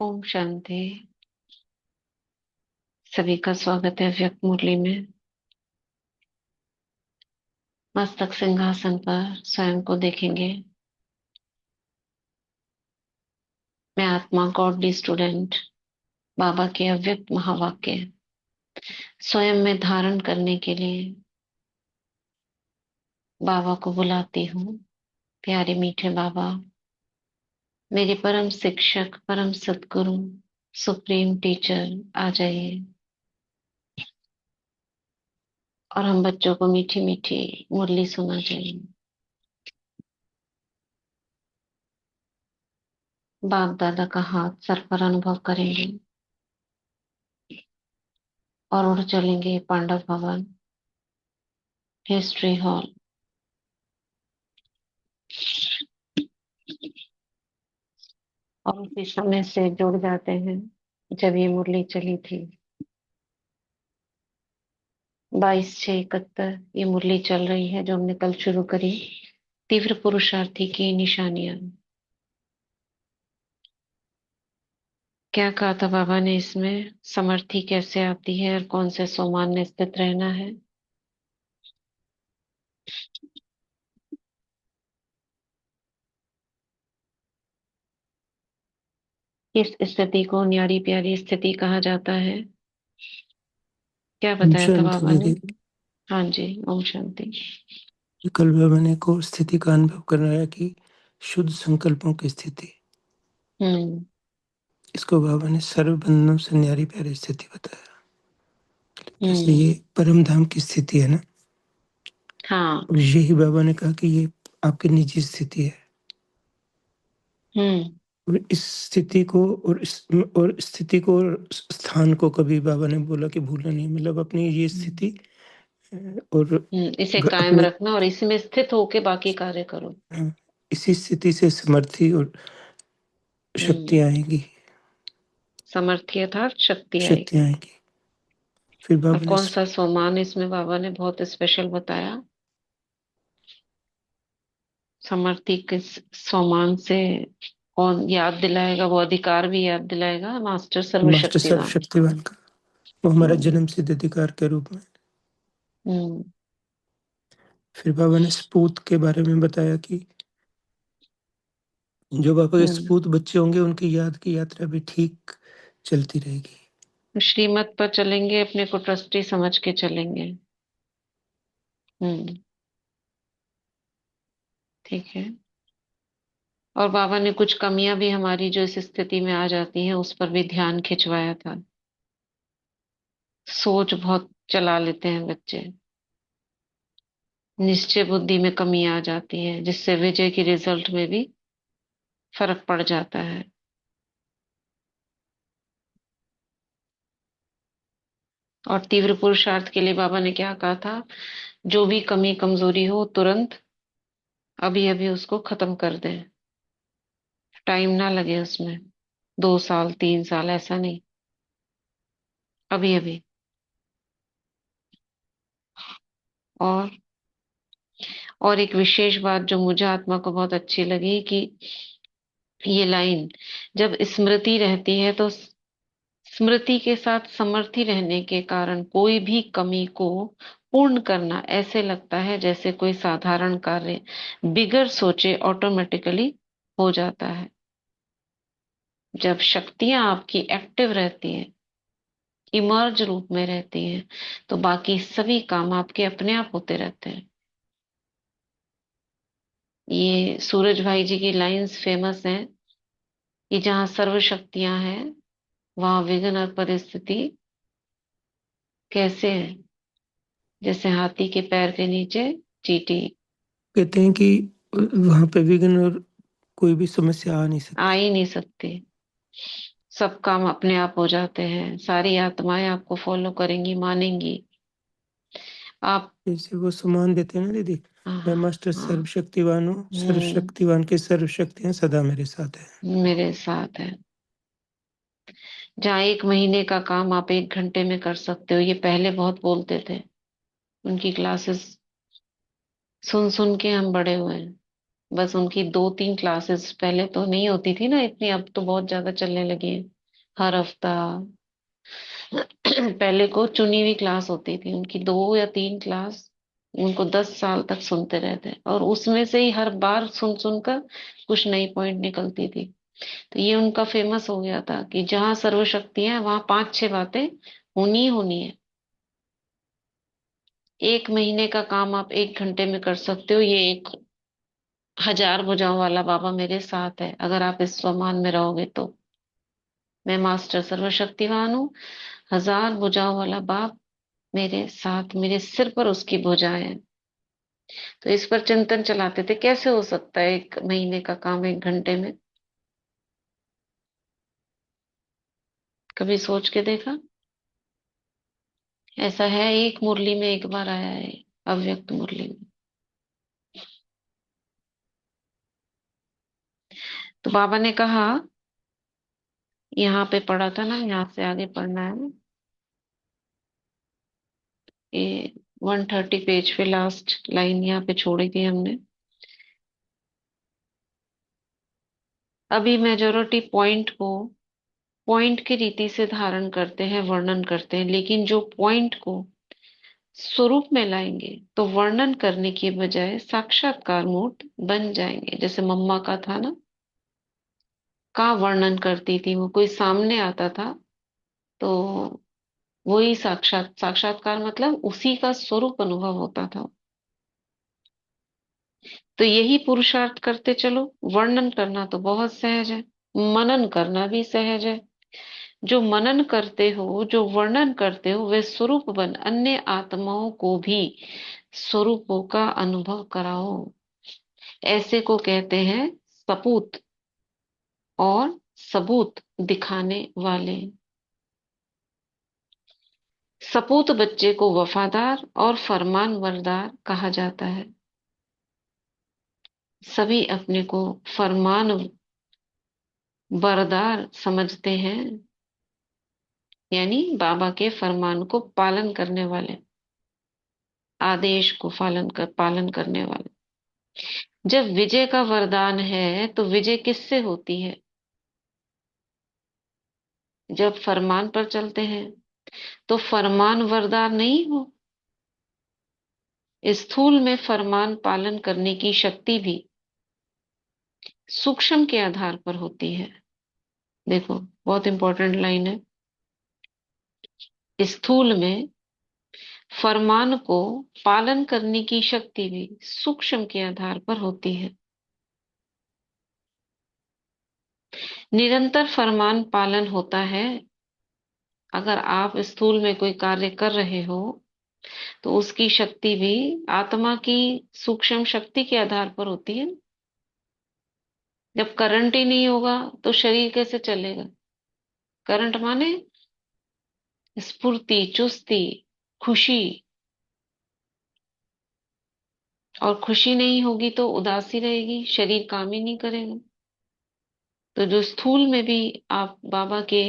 ओम शांति। सभी का स्वागत है व्यक्त मुरली में। मस्तक सिंहासन पर स्वयं को देखेंगे। मैं आत्मा गॉडली स्टूडेंट बाबा के अव्यक्त महावाक्य स्वयं में धारण करने के लिए बाबा को बुलाती हूँ। प्यारे मीठे बाबा, मेरे परम शिक्षक, परम सदगुरु, सुप्रीम टीचर, आ जाइए और हम बच्चों को मीठी मीठी मुरली सुना जाइए। बाप दादा का हाथ सर पर अनुभव करेंगे और उड़ चलेंगे पांडव भवन, हिस्ट्री हॉल। और उसी समय से जुड़ जाते हैं जब ये मुरली चली थी। 22/6/71 ये मुरली चल रही है जो हमने कल शुरू करी। तीव्र पुरुषार्थी की निशानियां। क्या कहा था बाबा ने इसमें? समर्थी कैसे आती है और कौन से सोमान में स्थित रहना है। किस स्थिति को न्यारी प्यारी स्थिति कहा जाता है? क्या ओम बताया था शांति बाबा ने? दीदी। हाँ जी, ओम शांति। कल बाबा ने को स्थिति का अनुभव कराया कि शुद्ध संकल्पों की स्थिति। हम्म। इसको बाबा ने सर्व बंधनों से न्यारी प्यारी स्थिति बताया। जैसे हम्म। ये परम धाम की स्थिति है ना, हाँ। और यही बाबा ने कहा कि ये आपकी निजी स्थिति है। हम्म। और इस स्थिति को और स्थिति को और स्थान को कभी बाबा ने बोला कि भूलना नहीं, मतलब अपनी ये स्थिति और इसे कायम अपने रखना और इसी में स्थित होके बाकी कार्य करो। इसी स्थिति से समर्थी और हम्म। शक्तियाँ आएंगी। समर्थी अर्थात शक्ति शक्तियाँ आएगी। आएंगी। फिर अब बाबा ने कौन सा सोमान इसमें बाबा ने बहुत स्पेशल बताया? समर्थी किस सोमान से कौन याद दिलाएगा? वो अधिकार भी याद दिलाएगा, मास्टर मास्टर सर्वशक्तिवान। सर्वशक्तिवान का वो हमारा हम्म। जन्म सिद्ध अधिकार के रूप में। हम्म। फिर बाबा ने सपूत के बारे में बताया कि जो बाबा के हम्म। सपूत बच्चे होंगे उनकी याद की यात्रा भी ठीक चलती रहेगी। श्रीमत पर चलेंगे, अपने को ट्रस्टी समझ के चलेंगे। हम्म। ठीक है। और बाबा ने कुछ कमियां भी हमारी जो इस स्थिति में आ जाती हैं उस पर भी ध्यान खिंचवाया था। सोच बहुत चला लेते हैं बच्चे, निश्चय बुद्धि में कमी आ जाती है जिससे विजय की रिजल्ट में भी फर्क पड़ जाता है। और तीव्र पुरुषार्थ के लिए बाबा ने क्या कहा था? जो भी कमी कमजोरी हो तुरंत अभी अभी उसको खत्म कर दें। टाइम ना लगे उसमें, 2 साल 3 साल ऐसा नहीं, अभी अभी। और और एक विशेष बात जो मुझे आत्मा को बहुत अच्छी लगी कि ये लाइन जब स्मृति रहती है तो स्मृति के साथ समर्थी रहने के कारण कोई भी कमी को पूर्ण करना ऐसे लगता है जैसे कोई साधारण कार्य बिगर सोचे ऑटोमेटिकली हो जाता है। जब शक्तियां आपकी एक्टिव रहती हैं, इमर्ज रूप में रहती हैं, तो बाकी सभी काम आपके अपने आप होते रहते हैं। ये सूरज भाई जी की लाइंस फेमस हैं कि जहाँ सर्व शक्तियां हैं वहां विघ्न और परिस्थिति कैसे है? जैसे हाथी के पैर के नीचे चींटी। कहते हैं कि वहां पे विघ्न और कोई भी समस्या आ नहीं आ सकती। ही नहीं सकती। सब काम अपने आप हो जाते हैं, सारी आत्माएं आपको फॉलो करेंगी, मानेंगी। आप। जैसे वो सम्मान देते हैं ना दीदी, मैं हाँ। मास्टर हाँ। सर्वशक्तिवान हूँ, हम्म। सर्वशक्तिवान की सर्व शक्तियाँ सदा मेरे साथ है। मेरे साथ है। जहाँ 1 महीने का काम आप 1 घंटे में कर सकते हो, ये पहले बहुत बोलते थे। उनकी क्लासेस सुन सुन के हम बड़े हुए हैं। बस उनकी 2-3 क्लासेस पहले तो नहीं होती थी ना इतनी, अब तो बहुत ज्यादा चलने लगी है, हर हफ्ता। पहले को चुनी हुई क्लास होती थी उनकी, 2 या 3 क्लास, उनको 10 साल तक सुनते रहते, और उसमें से ही हर बार सुन सुनकर कुछ नई पॉइंट निकलती थी। तो ये उनका फेमस हो गया था कि जहाँ सर्वशक्तियां है वहां 5-6 बातें होनी ही होनी है। 1 महीने का काम आप 1 घंटे में कर सकते हो, ये 1,000 भुजाओं वाला बाबा मेरे साथ है, अगर आप इस स्वमान में रहोगे तो। मैं मास्टर सर्वशक्तिवान हूँ, 1,000 भुजाओं वाला बाप मेरे साथ, मेरे सिर पर उसकी भुजाएं हैं। तो इस पर चिंतन चलाते थे, कैसे हो सकता है 1 महीने का काम 1 घंटे में। कभी सोच के देखा? ऐसा है, एक मुरली में एक बार आया है, अव्यक्त मुरली में। तो बाबा ने कहा, यहाँ पे पढ़ा था ना, यहाँ से आगे पढ़ना है, ये 130 पेज पे लास्ट लाइन यहाँ पे छोड़ी थी हमने। अभी मेजोरिटी पॉइंट को पॉइंट की रीति से धारण करते हैं, वर्णन करते हैं, लेकिन जो पॉइंट को स्वरूप में लाएंगे तो वर्णन करने की बजाय साक्षात्कार मूर्त बन जाएंगे। जैसे मम्मा का था ना, का वर्णन करती थी वो, कोई सामने आता था तो वही साक्षात्कार मतलब उसी का स्वरूप अनुभव होता था। तो यही पुरुषार्थ करते चलो। वर्णन करना तो बहुत सहज है, मनन करना भी सहज है। जो मनन करते हो, जो वर्णन करते हो, वे स्वरूप बन अन्य आत्माओं को भी स्वरूपों का अनुभव कराओ। ऐसे को कहते हैं सपूत और सबूत दिखाने वाले। सपूत बच्चे को वफादार और फरमानबरदार कहा जाता है। सभी अपने को फरमान बरदार समझते हैं, यानी बाबा के फरमान को पालन करने वाले, आदेश को पालन करने वाले। जब विजय का वरदान है तो विजय किससे होती है? जब फरमान पर चलते हैं। तो फरमान वरदान नहीं हो, स्थूल में फरमान पालन करने की शक्ति भी सूक्ष्म के आधार पर होती है। देखो, बहुत इंपॉर्टेंट लाइन है। स्थूल में फरमान को पालन करने की शक्ति भी सूक्ष्म के आधार पर होती है। निरंतर फरमान पालन होता है। अगर आप स्थूल में कोई कार्य कर रहे हो तो उसकी शक्ति भी आत्मा की सूक्ष्म शक्ति के आधार पर होती है। जब करंट ही नहीं होगा तो शरीर कैसे चलेगा? करंट माने स्फूर्ति, चुस्ती, खुशी। और खुशी नहीं होगी तो उदासी रहेगी, शरीर काम ही नहीं करेगा। तो जो स्थूल में भी आप बाबा के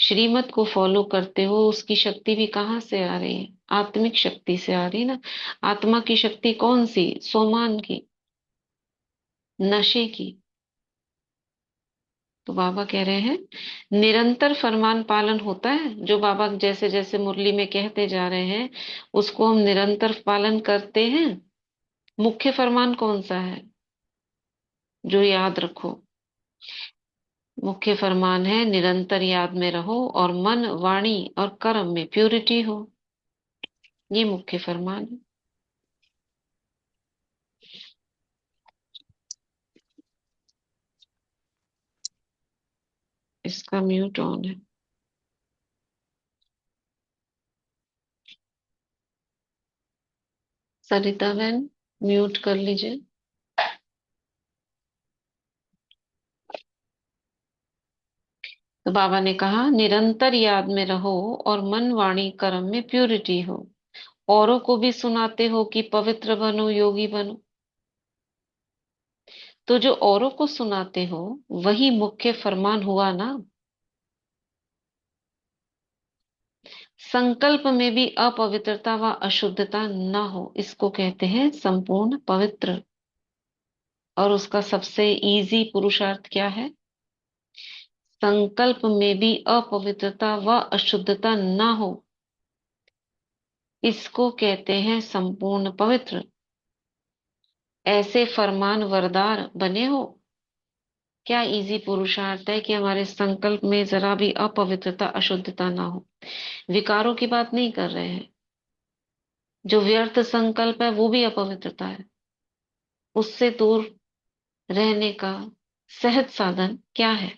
श्रीमत को फॉलो करते हो, उसकी शक्ति भी कहाँ से आ रही है? आत्मिक शक्ति से आ रही है ना। आत्मा की शक्ति कौन सी? सोमान की, नशे की। तो बाबा कह रहे हैं निरंतर फरमान पालन होता है, जो बाबा जैसे जैसे मुरली में कहते जा रहे हैं उसको हम निरंतर पालन करते हैं। मुख्य फरमान कौन सा है जो याद रखो? मुख्य फरमान है निरंतर याद में रहो और मन, वाणी और कर्म में प्यूरिटी हो। ये मुख्य फरमान है। इसका म्यूट ऑन है। सरिता बहन, म्यूट कर लीजिए। तो बाबा ने कहा निरंतर याद में रहो और मन, वाणी, कर्म में प्यूरिटी हो। औरों को भी सुनाते हो कि पवित्र बनो, योगी बनो। तो जो औरों को सुनाते हो वही मुख्य फरमान हुआ ना। संकल्प में भी अपवित्रता व अशुद्धता न हो, इसको कहते हैं संपूर्ण पवित्र। और उसका सबसे इजी पुरुषार्थ क्या है? संकल्प में भी अपवित्रता व अशुद्धता ना हो, इसको कहते हैं संपूर्ण पवित्र। ऐसे फरमान वरदार बने हो। क्या इजी पुरुषार्थ है कि हमारे संकल्प में जरा भी अपवित्रता अशुद्धता ना हो। विकारों की बात नहीं कर रहे हैं। जो व्यर्थ संकल्प है वो भी अपवित्रता है। उससे दूर रहने का सहज साधन क्या है?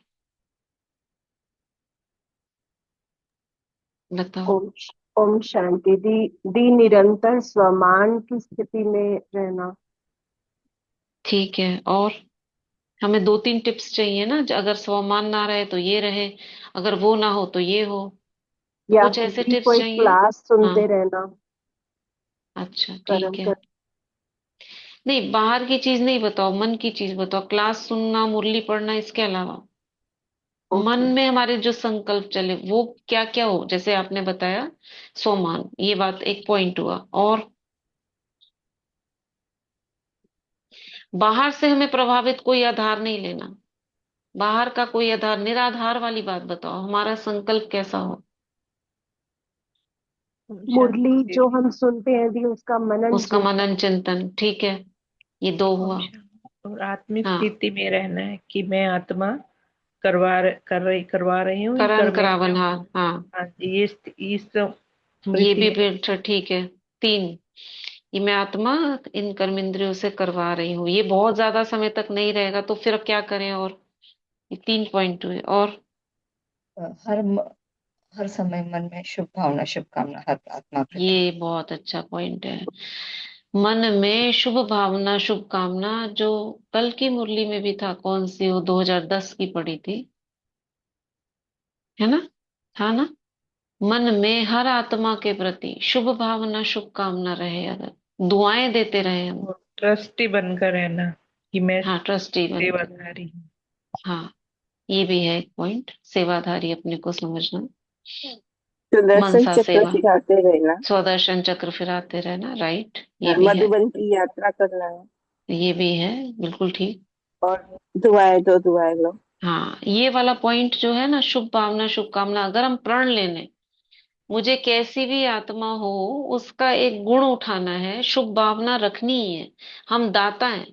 बताओ। ओम ओम शांति। दी दी निरंतर स्वमान की स्थिति में रहना। ठीक है, और हमें दो तीन टिप्स चाहिए ना। अगर स्वमान ना रहे तो ये रहे, अगर वो ना हो तो ये हो। तो या कुछ फिर ऐसे दी टिप्स कोई चाहिए। क्लास हाँ, सुनते रहना। अच्छा कर्म ठीक है। कर। नहीं, बाहर की चीज नहीं बताओ, मन की चीज बताओ। क्लास सुनना, मुरली पढ़ना, इसके अलावा मन ओके। में हमारे जो संकल्प चले वो क्या क्या हो। जैसे आपने बताया सोमान, ये बात एक पॉइंट हुआ। और बाहर से हमें प्रभावित कोई आधार नहीं लेना। बाहर का कोई आधार, निराधार वाली बात बताओ, हमारा संकल्प कैसा हो। ओम मुरली शांति जो दीदी। हम सुनते हैं दी उसका मनन उसका मनन चिंतन। चिंतन, ठीक है। ये दो ओम हुआ। शांति। और आत्मिक हाँ, स्थिति में रहना है कि मैं आत्मा करवा रही हूँ इन करण कर्मों से। करावन, हाँ हाँ। हाँ जी, ये इस ये स्मृति भी में। फिर अच्छा, ठीक है। तीन, ये मैं आत्मा इन कर्म इंद्रियों से करवा रही हूँ, ये बहुत ज्यादा समय तक नहीं रहेगा तो फिर अब क्या करें। और ये तीन पॉइंट हुए। और हर समय मन में शुभ भावना शुभकामना हर आत्मा प्रति। ये बहुत अच्छा पॉइंट है। मन में शुभ भावना शुभकामना, जो कल की मुरली में भी था, कौन सी, वो 2010 की पड़ी थी, है ना? था ना? मन में हर आत्मा के प्रति शुभ भावना शुभकामना रहे, अगर दुआएं देते रहे हम। और ट्रस्टी बनकर रहना कि मैं हाँ, ट्रस्टी बनकर। सेवाधारी हूँ। हाँ, ये भी है एक पॉइंट, सेवाधारी अपने को समझना। सुदर्शन मनसा चक्र सेवा, सिखाते रहना। स्वदर्शन चक्र फिराते रहना, राइट, ये भी है। मधुबन की यात्रा करना है। ये भी है, बिल्कुल ठीक। और दुआएं दो दुआएं लो। हाँ, ये वाला पॉइंट जो है ना, शुभ भावना शुभकामना, अगर हम प्रण ले लें, मुझे कैसी भी आत्मा हो उसका एक गुण उठाना है, शुभ भावना रखनी ही है। हम दाता हैं।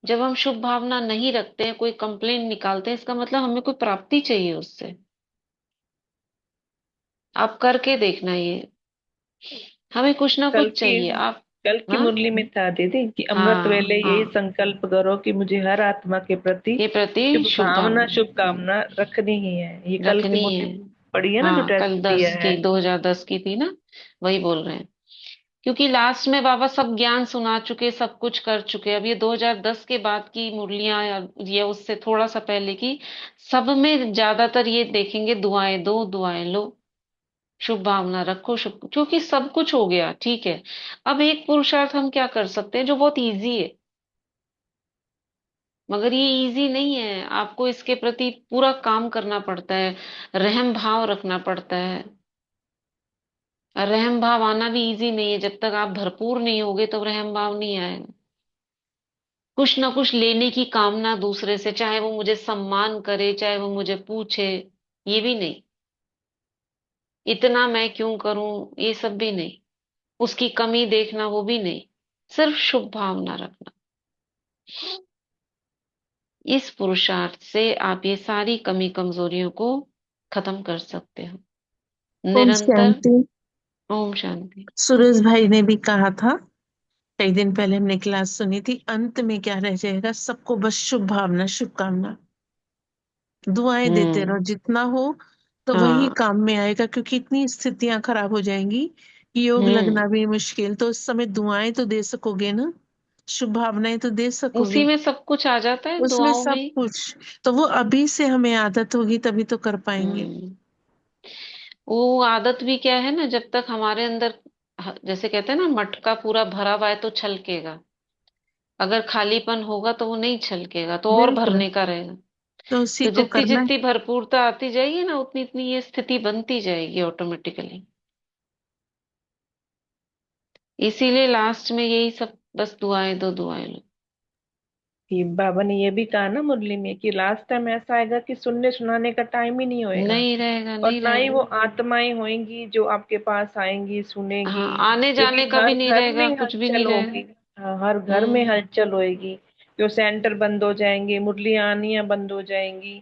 जब हम शुभ भावना नहीं रखते हैं, कोई कंप्लेंट निकालते हैं, इसका मतलब हमें कोई प्राप्ति चाहिए उससे। आप करके देखना ये, हमें कुछ ना कल कुछ की चाहिए आप। कल की हाँ मुरली में था दीदी कि अमृत हाँ वेले यही हाँ, संकल्प करो कि मुझे हर आत्मा के प्रति के प्रति शुभ शुभ भावना भावना शुभकामना रखनी ही है। ये कल की रखनी है। मुरली पड़ी है ना, जो हाँ, टेस्ट कल दिया 10 है। की, 2010 की थी ना, वही बोल रहे हैं। क्योंकि लास्ट में बाबा सब ज्ञान सुना चुके, सब कुछ कर चुके। अब ये 2010 के बाद की मुरलियां, या उससे थोड़ा सा पहले की, सब में ज्यादातर ये देखेंगे, दुआएं दो दुआएं लो, शुभ भावना रखो, शुभ, क्योंकि सब कुछ हो गया, ठीक है। अब एक पुरुषार्थ हम क्या कर सकते हैं जो बहुत इजी है, मगर ये इजी नहीं है, आपको इसके प्रति पूरा काम करना पड़ता है, रहम भाव रखना पड़ता है। और रहम भाव आना भी इजी नहीं है, जब तक आप भरपूर नहीं होगे तो रहम भाव नहीं आएगा। कुछ ना कुछ लेने की कामना दूसरे से, चाहे वो मुझे सम्मान करे, चाहे वो मुझे पूछे, ये भी नहीं। इतना मैं क्यों करूं, ये सब भी नहीं। उसकी कमी देखना, वो भी नहीं। सिर्फ शुभ भावना रखना। इस पुरुषार्थ से आप ये सारी कमी कमजोरियों को खत्म कर सकते हो। ओम निरंतर। शांति। ओम शांति। सुरेश भाई ने भी कहा था, कई दिन पहले हमने क्लास सुनी थी, अंत में क्या रह जाएगा, सबको बस शुभ भावना शुभकामना, दुआएं देते रहो हम्म। जितना हो। तो वही हाँ। काम में आएगा, क्योंकि इतनी स्थितियां खराब हो जाएंगी कि योग हम्म। लगना भी मुश्किल। तो उस समय दुआएं तो दे सकोगे ना, शुभ भावनाएं तो दे उसी सकोगे, में सब कुछ आ जाता है, उसमें दुआओं में सब ही। कुछ। तो वो अभी से हमें आदत होगी तभी तो कर पाएंगे। हम्म। वो आदत भी क्या है ना, जब तक हमारे अंदर, जैसे कहते हैं ना, मटका पूरा भरा हुआ है तो छलकेगा। अगर खालीपन होगा तो वो नहीं छलकेगा, तो और बिल्कुल। भरने का रहेगा। तो उसी तो को जितनी करना है। जितनी भरपूरता आती जाएगी ना, उतनी इतनी ये स्थिति बनती जाएगी ऑटोमेटिकली। इसीलिए लास्ट में यही सब, बस दुआएं दो दुआएं लो। कि बाबा ने ये भी कहा ना मुरली में कि लास्ट टाइम ऐसा आएगा कि सुनने सुनाने का टाइम ही नहीं होएगा, नहीं रहेगा, और नहीं ना ही रहेगा। वो आत्माएं होंगी जो आपके पास आएंगी सुनेगी। हाँ, आने क्योंकि जाने का भी हर नहीं घर रहेगा, में कुछ भी नहीं हलचल रहेगा। होगी। हाँ, हर घर में हम्म। हलचल होएगी, जो सेंटर बंद हो जाएंगे, मुरलियां आनियां बंद हो जाएंगी।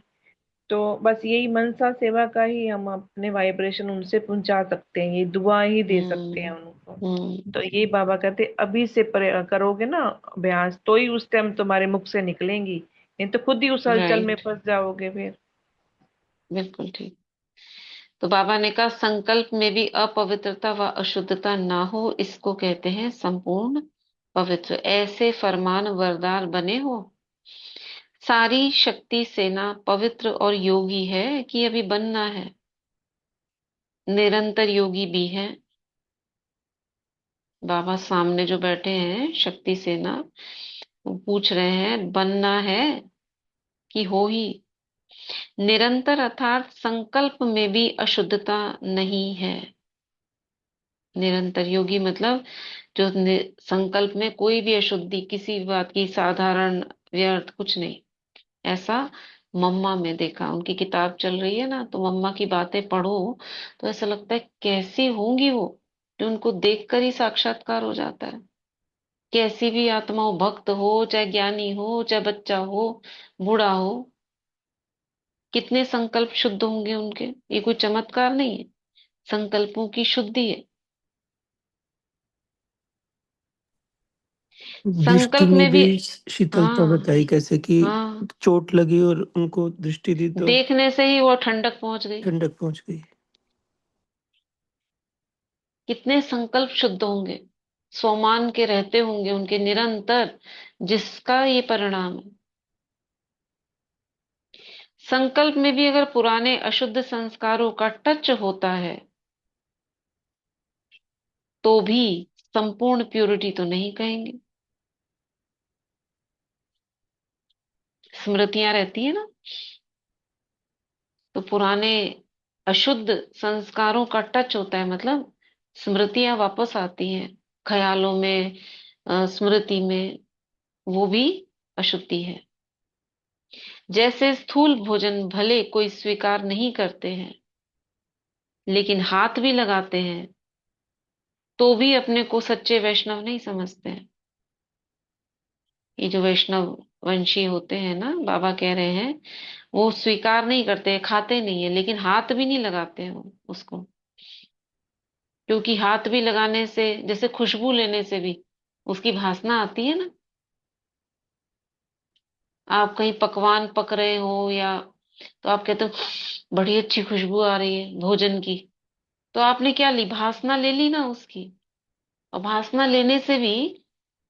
तो बस यही मनसा सेवा का ही हम अपने वाइब्रेशन उनसे पहुंचा सकते हैं, ये दुआ ही दे सकते हैं हम्म। उनको। हम्म। तो ये बाबा कहते अभी से करोगे ना अभ्यास, तो ही उस टाइम तुम्हारे मुख से निकलेंगी, नहीं तो खुद ही उस हलचल में राइट। फंस जाओगे फिर। बिल्कुल ठीक। तो बाबा ने कहा संकल्प में भी अपवित्रता व अशुद्धता ना हो, इसको कहते हैं संपूर्ण पवित्र। ऐसे फरमान वरदार बने हो। सारी शक्ति सेना पवित्र और योगी है कि अभी बनना है। निरंतर योगी भी है। बाबा सामने जो बैठे हैं शक्ति सेना, वो पूछ रहे हैं बनना है कि हो ही। निरंतर अर्थात संकल्प में भी अशुद्धता नहीं है। निरंतर योगी मतलब जो संकल्प में कोई भी अशुद्धि किसी भी बात की, साधारण व्यर्थ कुछ नहीं। ऐसा मम्मा में देखा, उनकी किताब चल रही है ना, तो मम्मा की बातें पढ़ो तो ऐसा लगता है कैसी होंगी वो, जो उनको देखकर ही साक्षात्कार हो जाता है। कैसी भी आत्मा हो, भक्त हो चाहे ज्ञानी हो चाहे बच्चा हो बूढ़ा हो, कितने संकल्प शुद्ध होंगे उनके। ये कोई चमत्कार नहीं है, संकल्पों की शुद्धि है। दृष्टि संकल्प में में भी भी। शीतलता हाँ। बताई, कैसे कि हाँ, चोट लगी और उनको दृष्टि दी तो देखने से ही वो ठंडक पहुंच गई। ठंडक पहुंच गई। कितने संकल्प शुद्ध होंगे, स्वमान के रहते होंगे उनके निरंतर, जिसका ये परिणाम है। संकल्प में भी अगर पुराने अशुद्ध संस्कारों का टच होता है तो भी संपूर्ण प्योरिटी तो नहीं कहेंगे। स्मृतियां रहती है ना, तो पुराने अशुद्ध संस्कारों का टच होता है, मतलब स्मृतियां वापस आती हैं ख्यालों में, स्मृति में, वो भी अशुद्धि है। जैसे स्थूल भोजन भले कोई स्वीकार नहीं करते हैं, लेकिन हाथ भी लगाते हैं, तो भी अपने को सच्चे वैष्णव नहीं समझते हैं। ये जो वैष्णव वंशी होते हैं ना, बाबा कह रहे हैं, वो स्वीकार नहीं करते हैं, खाते नहीं है, लेकिन हाथ भी नहीं लगाते हैं वो उसको। क्योंकि हाथ भी लगाने से, जैसे खुशबू लेने से भी उसकी वासना आती है ना। आप कहीं पकवान पक रहे हो या, तो आप कहते हो बड़ी अच्छी खुशबू आ रही है भोजन की, तो आपने क्या ली, भासना ले ली ना उसकी। और भासना लेने से भी,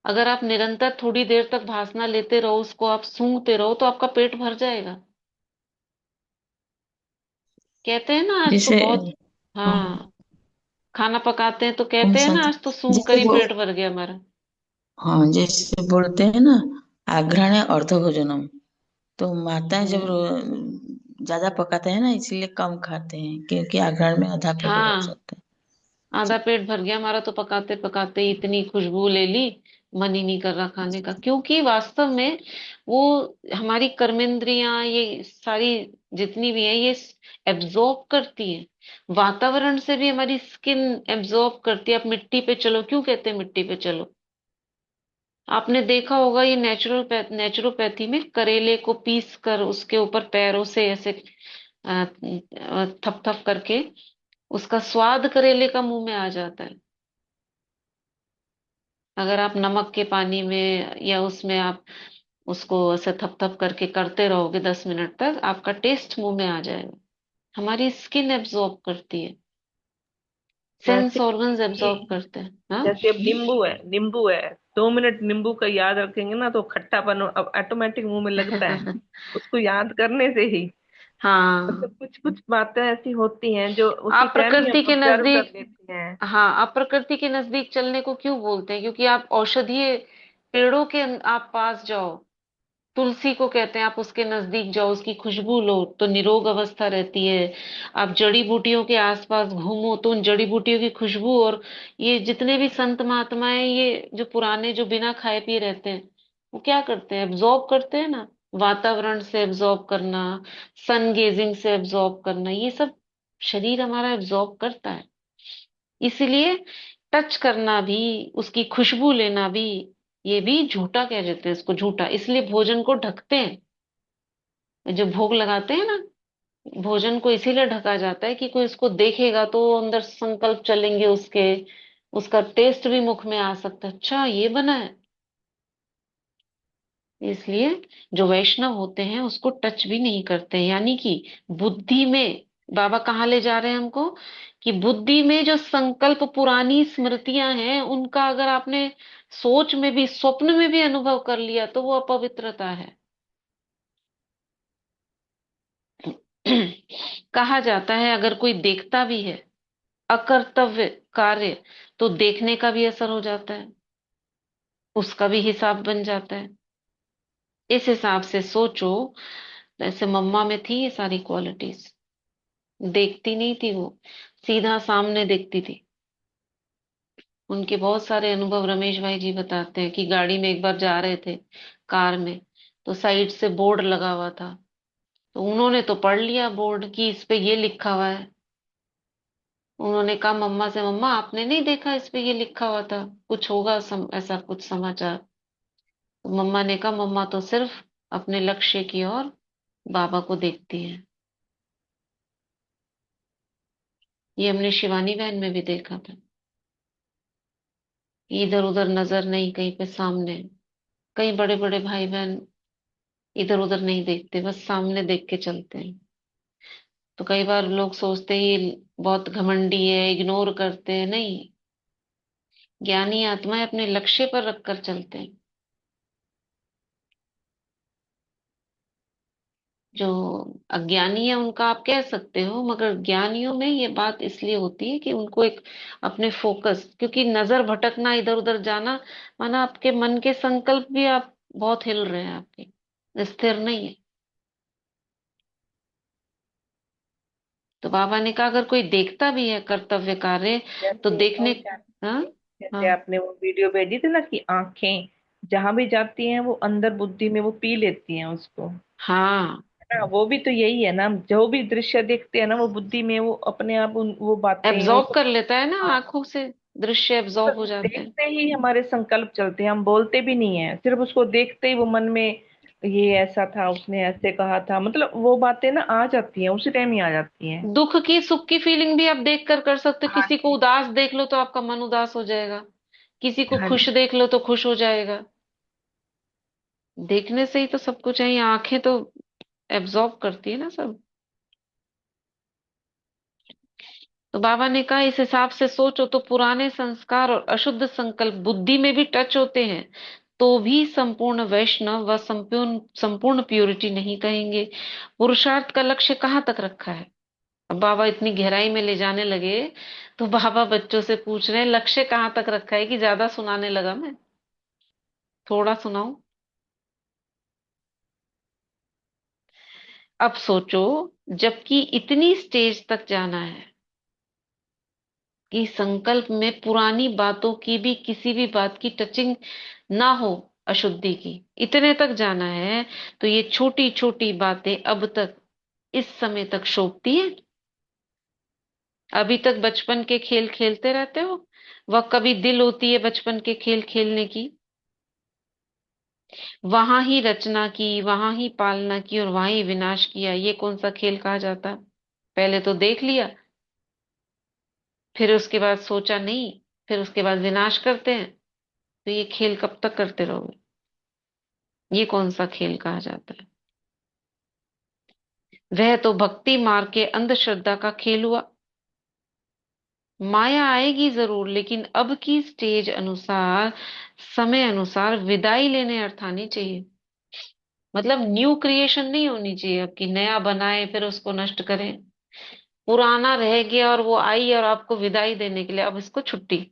अगर आप निरंतर थोड़ी देर तक भासना लेते रहो, उसको आप सूंघते रहो, तो आपका पेट भर जाएगा। कहते हैं ना आज तो जैसे बहुत। हाँ, हाँ, खाना पकाते हैं तो कौन कहते हैं सा ना था? आज तो सूंघ कर जैसे ही वो, पेट भर गया हमारा। हाँ जैसे बोलते हैं ना, आघ्राणे अर्धभोजनम। तो माताएं जब हम्म। ज्यादा पकाते हैं ना, इसलिए कम खाते हैं, क्योंकि आघ्राण में आधा पेट भर हाँ, सकते आधा पेट भर गया हमारा, तो पकाते पकाते ही इतनी खुशबू ले ली, मन ही नहीं कर रहा खाने का। क्योंकि वास्तव में वो हमारी कर्मेंद्रियां, ये सारी जितनी भी है, ये एब्जॉर्ब करती है। वातावरण से भी हमारी स्किन एब्जॉर्ब करती है। आप मिट्टी पे चलो, क्यों कहते हैं मिट्टी पे चलो? आपने देखा होगा ये नेचुरोपैथी में करेले को पीस कर उसके ऊपर पैरों से ऐसे थप थप करके, उसका स्वाद करेले का मुंह में आ जाता है। अगर आप नमक के पानी में या उसमें आप उसको ऐसे थप थप करके करते रहोगे 10 मिनट तक, आपका टेस्ट मुंह में आ जाएगा। हमारी स्किन एब्जॉर्ब करती है, सेंस वैसे ऑर्गन्स एब्जॉर्ब ही, करते हैं। हाँ। जैसे अब नींबू है 2 मिनट नींबू का याद रखेंगे ना, तो खट्टापन अब ऑटोमेटिक मुंह में लगता है, उसको याद करने से ही। मतलब हाँ, कुछ कुछ बातें ऐसी होती हैं जो उसी आप टाइम ही हम प्रकृति के ऑब्जर्व कर नजदीक। लेते हैं। हाँ, आप प्रकृति के नजदीक चलने को क्यों बोलते हैं? क्योंकि आप औषधीय पेड़ों के आप पास जाओ, तुलसी को कहते हैं, आप उसके नजदीक जाओ, उसकी खुशबू लो तो निरोग अवस्था रहती है। आप जड़ी बूटियों के आसपास घूमो तो उन जड़ी बूटियों की खुशबू, और ये जितने भी संत महात्मा हैं, ये जो पुराने जो बिना खाए पिए रहते हैं, वो क्या करते हैं, एब्जॉर्ब करते हैं ना, वातावरण से एब्जॉर्ब करना, सन गेजिंग से एब्जॉर्ब करना, ये सब शरीर हमारा एब्जॉर्ब करता है। इसलिए टच करना भी, उसकी खुशबू लेना भी, ये भी झूठा कह देते हैं इसको, झूठा। इसलिए भोजन को ढकते हैं, जो भोग लगाते हैं ना, भोजन को इसीलिए ढका जाता है कि कोई इसको देखेगा तो अंदर संकल्प चलेंगे उसके, उसका टेस्ट भी मुख में आ सकता है, अच्छा ये बना है। इसलिए जो वैष्णव होते हैं उसको टच भी नहीं करते, यानी कि बुद्धि में, बाबा कहाँ ले जा रहे हैं हमको, कि बुद्धि में जो संकल्प, पुरानी स्मृतियां हैं, उनका अगर आपने सोच में भी, स्वप्न में भी अनुभव कर लिया तो वो अपवित्रता है। कहा जाता है अगर कोई देखता भी है अकर्तव्य कार्य, तो देखने का भी असर हो जाता है, उसका भी हिसाब बन जाता है। इस हिसाब से सोचो, ऐसे मम्मा में थी ये सारी क्वालिटीज। देखती नहीं थी वो, सीधा सामने देखती थी। उनके बहुत सारे अनुभव रमेश भाई जी बताते हैं कि गाड़ी में एक बार जा रहे थे, कार में, तो साइड से बोर्ड लगा हुआ था, तो उन्होंने तो पढ़ लिया बोर्ड की इस पे ये लिखा हुआ है। उन्होंने कहा मम्मा से, मम्मा आपने नहीं देखा इस पे ये लिखा हुआ था, कुछ होगा ऐसा कुछ समाचार। तो मम्मा ने कहा मम्मा तो सिर्फ अपने लक्ष्य की ओर बाबा को देखती है। ये हमने शिवानी बहन में भी देखा था, इधर उधर नजर नहीं, कहीं पे सामने। कई बड़े बड़े भाई बहन इधर उधर नहीं देखते, बस सामने देख के चलते हैं। तो कई बार लोग सोचते ही बहुत घमंडी है, इग्नोर करते हैं, नहीं। ज्ञानी आत्माएं अपने लक्ष्य पर रखकर चलते हैं। जो अज्ञानी है उनका आप कह सकते हो, मगर ज्ञानियों में ये बात इसलिए होती है कि उनको एक अपने फोकस, क्योंकि नजर भटकना, इधर उधर जाना, माना आपके मन के संकल्प भी आप बहुत हिल रहे हैं, आपके स्थिर नहीं है। तो बाबा ने कहा अगर कोई देखता भी है कर्तव्य कार्य, तो जैसे देखने। और क्या, हाँ। जैसे हाँ। आपने वो वीडियो भेजी थी ना कि आंखें जहां भी जाती हैं वो अंदर बुद्धि में वो पी लेती हैं उसको, हाँ, है ना। वो भी तो यही है ना, जो भी दृश्य देखते हैं ना वो बुद्धि में वो अपने आप वो बातें वो एब्जॉर्ब सब। कर लेता है ना, हाँ, आंखों से दृश्य एब्जॉर्ब हो मतलब जाते हैं। देखते ही हमारे संकल्प चलते हैं, हम बोलते भी नहीं है, सिर्फ उसको देखते ही वो मन में ये ऐसा था, उसने ऐसे कहा था, मतलब वो बातें ना आ जाती हैं, उसी टाइम ही आ जाती हैं। दुख की, सुख की फीलिंग भी आप देख कर सकते हो। हाँ किसी को जी। उदास देख लो तो आपका मन उदास हो जाएगा, किसी को हाँ खुश जी। देख लो तो खुश हो जाएगा। देखने से ही तो सब कुछ है, ये आंखें तो एब्जॉर्ब करती है ना सब। तो बाबा ने कहा इस हिसाब से सोचो तो पुराने संस्कार और अशुद्ध संकल्प बुद्धि में भी टच होते हैं, तो भी संपूर्ण वैष्णव व संपूर्ण संपूर्ण प्योरिटी नहीं कहेंगे। पुरुषार्थ का लक्ष्य कहाँ तक रखा है। अब बाबा इतनी गहराई में ले जाने लगे, तो बाबा बच्चों से पूछ रहे हैं लक्ष्य कहाँ तक रखा है, कि ज्यादा सुनाने लगा मैं, थोड़ा सुनाऊं। अब सोचो, जबकि इतनी स्टेज तक जाना है कि संकल्प में पुरानी बातों की भी, किसी भी बात की टचिंग ना हो, अशुद्धि की, इतने तक जाना है, तो ये छोटी छोटी बातें अब तक, इस समय तक शोभती है। अभी तक बचपन के खेल खेलते रहते हो, वह कभी दिल होती है बचपन के खेल खेलने की, वहां ही रचना की, वहां ही पालना की और वहां ही विनाश किया, ये कौन सा खेल कहा जाता। पहले तो देख लिया, फिर उसके बाद सोचा नहीं, फिर उसके बाद विनाश करते हैं, तो ये खेल कब तक करते रहोगे, ये कौन सा खेल कहा जाता है। वह तो भक्ति मार्ग के अंधश्रद्धा का खेल हुआ। माया आएगी जरूर, लेकिन अब की स्टेज अनुसार, समय अनुसार विदाई लेने अर्थ आनी चाहिए। मतलब न्यू क्रिएशन नहीं होनी चाहिए अब, कि नया बनाए फिर उसको नष्ट करें। पुराना रह गया और वो आई और आपको विदाई देने के लिए अब इसको छुट्टी,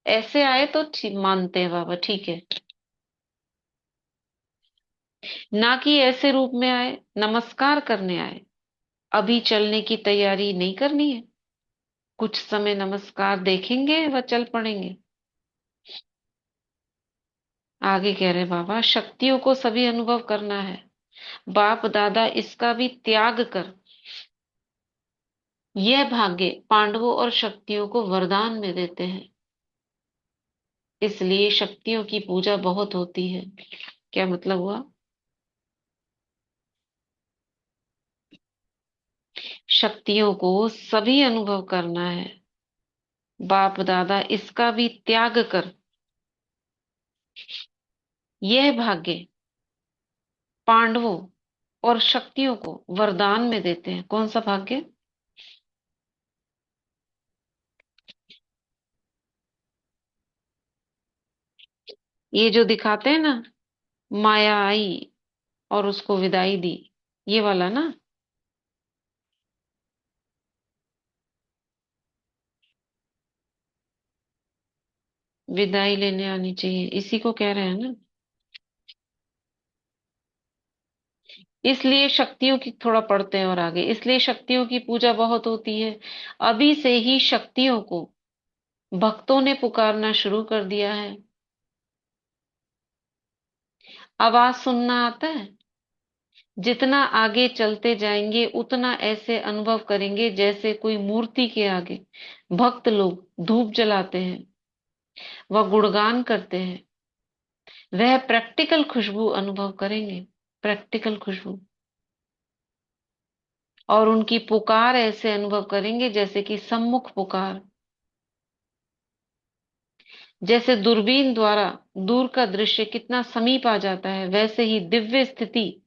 ऐसे आए तो मानते हैं बाबा, ठीक है। ना कि ऐसे रूप में आए, नमस्कार करने आए, अभी चलने की तैयारी नहीं करनी है, कुछ समय नमस्कार देखेंगे व चल पड़ेंगे। आगे कह रहे बाबा, शक्तियों को सभी अनुभव करना है, बाप दादा इसका भी त्याग कर यह भाग्य पांडवों और शक्तियों को वरदान में देते हैं, इसलिए शक्तियों की पूजा बहुत होती है। क्या मतलब हुआ? शक्तियों को सभी अनुभव करना है, बाप दादा इसका भी त्याग कर यह भाग्य पांडवों और शक्तियों को वरदान में देते हैं। कौन सा भाग्य? ये जो दिखाते हैं ना, माया आई और उसको विदाई दी, ये वाला ना। विदाई लेने आनी चाहिए, इसी को कह रहे हैं ना। इसलिए शक्तियों की, थोड़ा पढ़ते हैं और आगे, इसलिए शक्तियों की पूजा बहुत होती है। अभी से ही शक्तियों को भक्तों ने पुकारना शुरू कर दिया है। आवाज सुनना आता है? जितना आगे चलते जाएंगे उतना ऐसे अनुभव करेंगे जैसे कोई मूर्ति के आगे भक्त लोग धूप जलाते हैं, वह गुणगान करते हैं, वह प्रैक्टिकल खुशबू अनुभव करेंगे, प्रैक्टिकल खुशबू। और उनकी पुकार ऐसे अनुभव करेंगे जैसे कि सम्मुख पुकार, जैसे दूरबीन द्वारा दूर का दृश्य कितना समीप आ जाता है, वैसे ही दिव्य स्थिति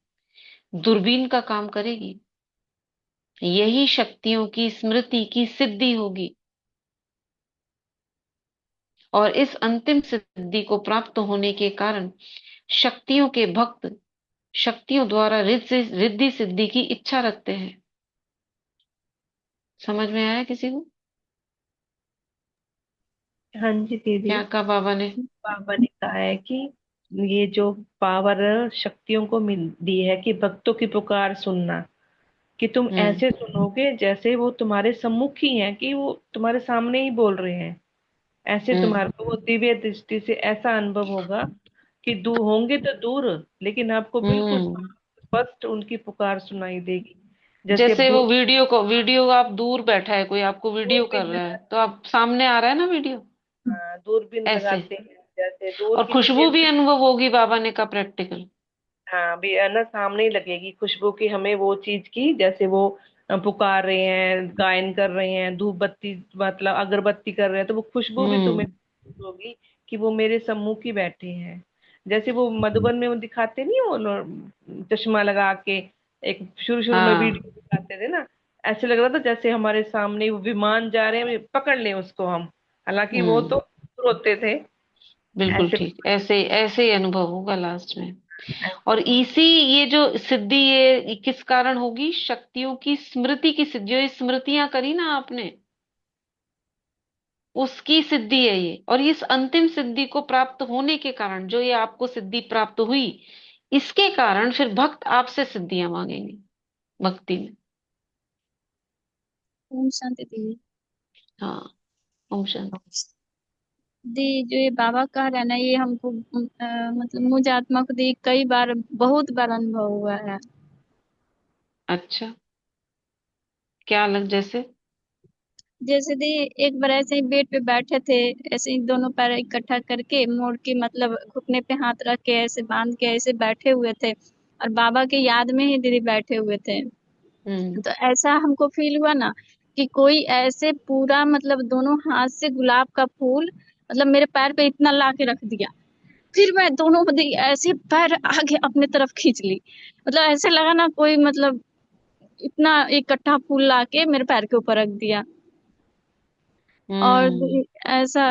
दूरबीन का काम करेगी। यही शक्तियों की स्मृति की सिद्धि होगी। और इस अंतिम सिद्धि को प्राप्त होने के कारण शक्तियों के भक्त शक्तियों द्वारा रिद्धि सिद्धि की इच्छा रखते हैं। समझ में आया किसी को? हाँ जी दीदी, क्या कहा बाबा ने? बाबा ने कहा है कि ये जो पावर शक्तियों को मिलती है कि भक्तों की पुकार सुनना, कि तुम हम्म ऐसे सुनोगे जैसे वो तुम्हारे सम्मुख ही हैं, कि वो तुम्हारे सामने ही बोल रहे हैं। ऐसे हम्म तुम्हारे को वो दिव्य दृष्टि से ऐसा अनुभव होगा कि दूर होंगे तो दूर, लेकिन आपको बिल्कुल हम्म स्पष्ट उनकी पुकार सुनाई देगी। जैसे अब जैसे वो दूर वीडियो आप दूर बैठा है, कोई आपको वीडियो कर दूरबीन रहा है लगा, तो आप सामने आ रहा है ना वीडियो, हाँ दूरबीन ऐसे। लगाते हैं, जैसे दूर और की खुशबू भी चीजें, अनुभव होगी, बाबा ने कहा प्रैक्टिकल। हाँ भी है ना, सामने ही लगेगी खुशबू की हमें वो चीज की, जैसे वो पुकार रहे हैं, गायन कर रहे हैं, धूप बत्ती मतलब अगरबत्ती कर रहे हैं, तो वो खुशबू भी तुम्हें हम्म होगी कि वो मेरे सम्मुख ही बैठे हैं। जैसे वो मधुबन में वो दिखाते नहीं, वो चश्मा लगा के एक शुरू शुरू में हाँ। वीडियो दिखाते थे ना, ऐसे लग रहा था जैसे हमारे सामने वो विमान जा रहे हैं, पकड़ लें उसको हम, हालांकि वो हम्म तो दूर होते थे। बिल्कुल ऐसे ठीक, ऐसे ऐसे ही अनुभव होगा लास्ट में। और इसी, ये जो सिद्धि ये किस कारण होगी? शक्तियों की स्मृति की सिद्धि, जो ये स्मृतियां करी ना आपने, उसकी सिद्धि है ये। और इस अंतिम सिद्धि को प्राप्त होने के कारण, जो ये आपको सिद्धि प्राप्त हुई, इसके कारण फिर भक्त आपसे सिद्धियां मांगेंगे भक्ति में। ओम शांति दी। हाँ, ओम शांति। दी जो ये बाबा कह रहे हैं ना, ये हमको मतलब मुझ आत्मा को दी कई बार, बहुत बार अनुभव हुआ है। अच्छा, क्या अलग? जैसे? जैसे दी एक बार ऐसे ही बेड पे बैठे थे, ऐसे ही दोनों पैर इकट्ठा करके मोड़ के, मतलब घुटने पे हाथ रख के ऐसे बांध के ऐसे बैठे हुए थे, और बाबा के याद में ही दीदी बैठे हुए थे। हम्म तो ऐसा हमको फील हुआ ना कि कोई ऐसे पूरा मतलब दोनों हाथ से गुलाब का फूल मतलब मेरे पैर पे इतना ला के रख दिया। फिर मैं दोनों ऐसे पैर आगे अपने तरफ खींच ली, मतलब ऐसे लगा ना कोई मतलब इतना इकट्ठा फूल ला के मेरे पैर के ऊपर रख दिया। और हम्म ऐसा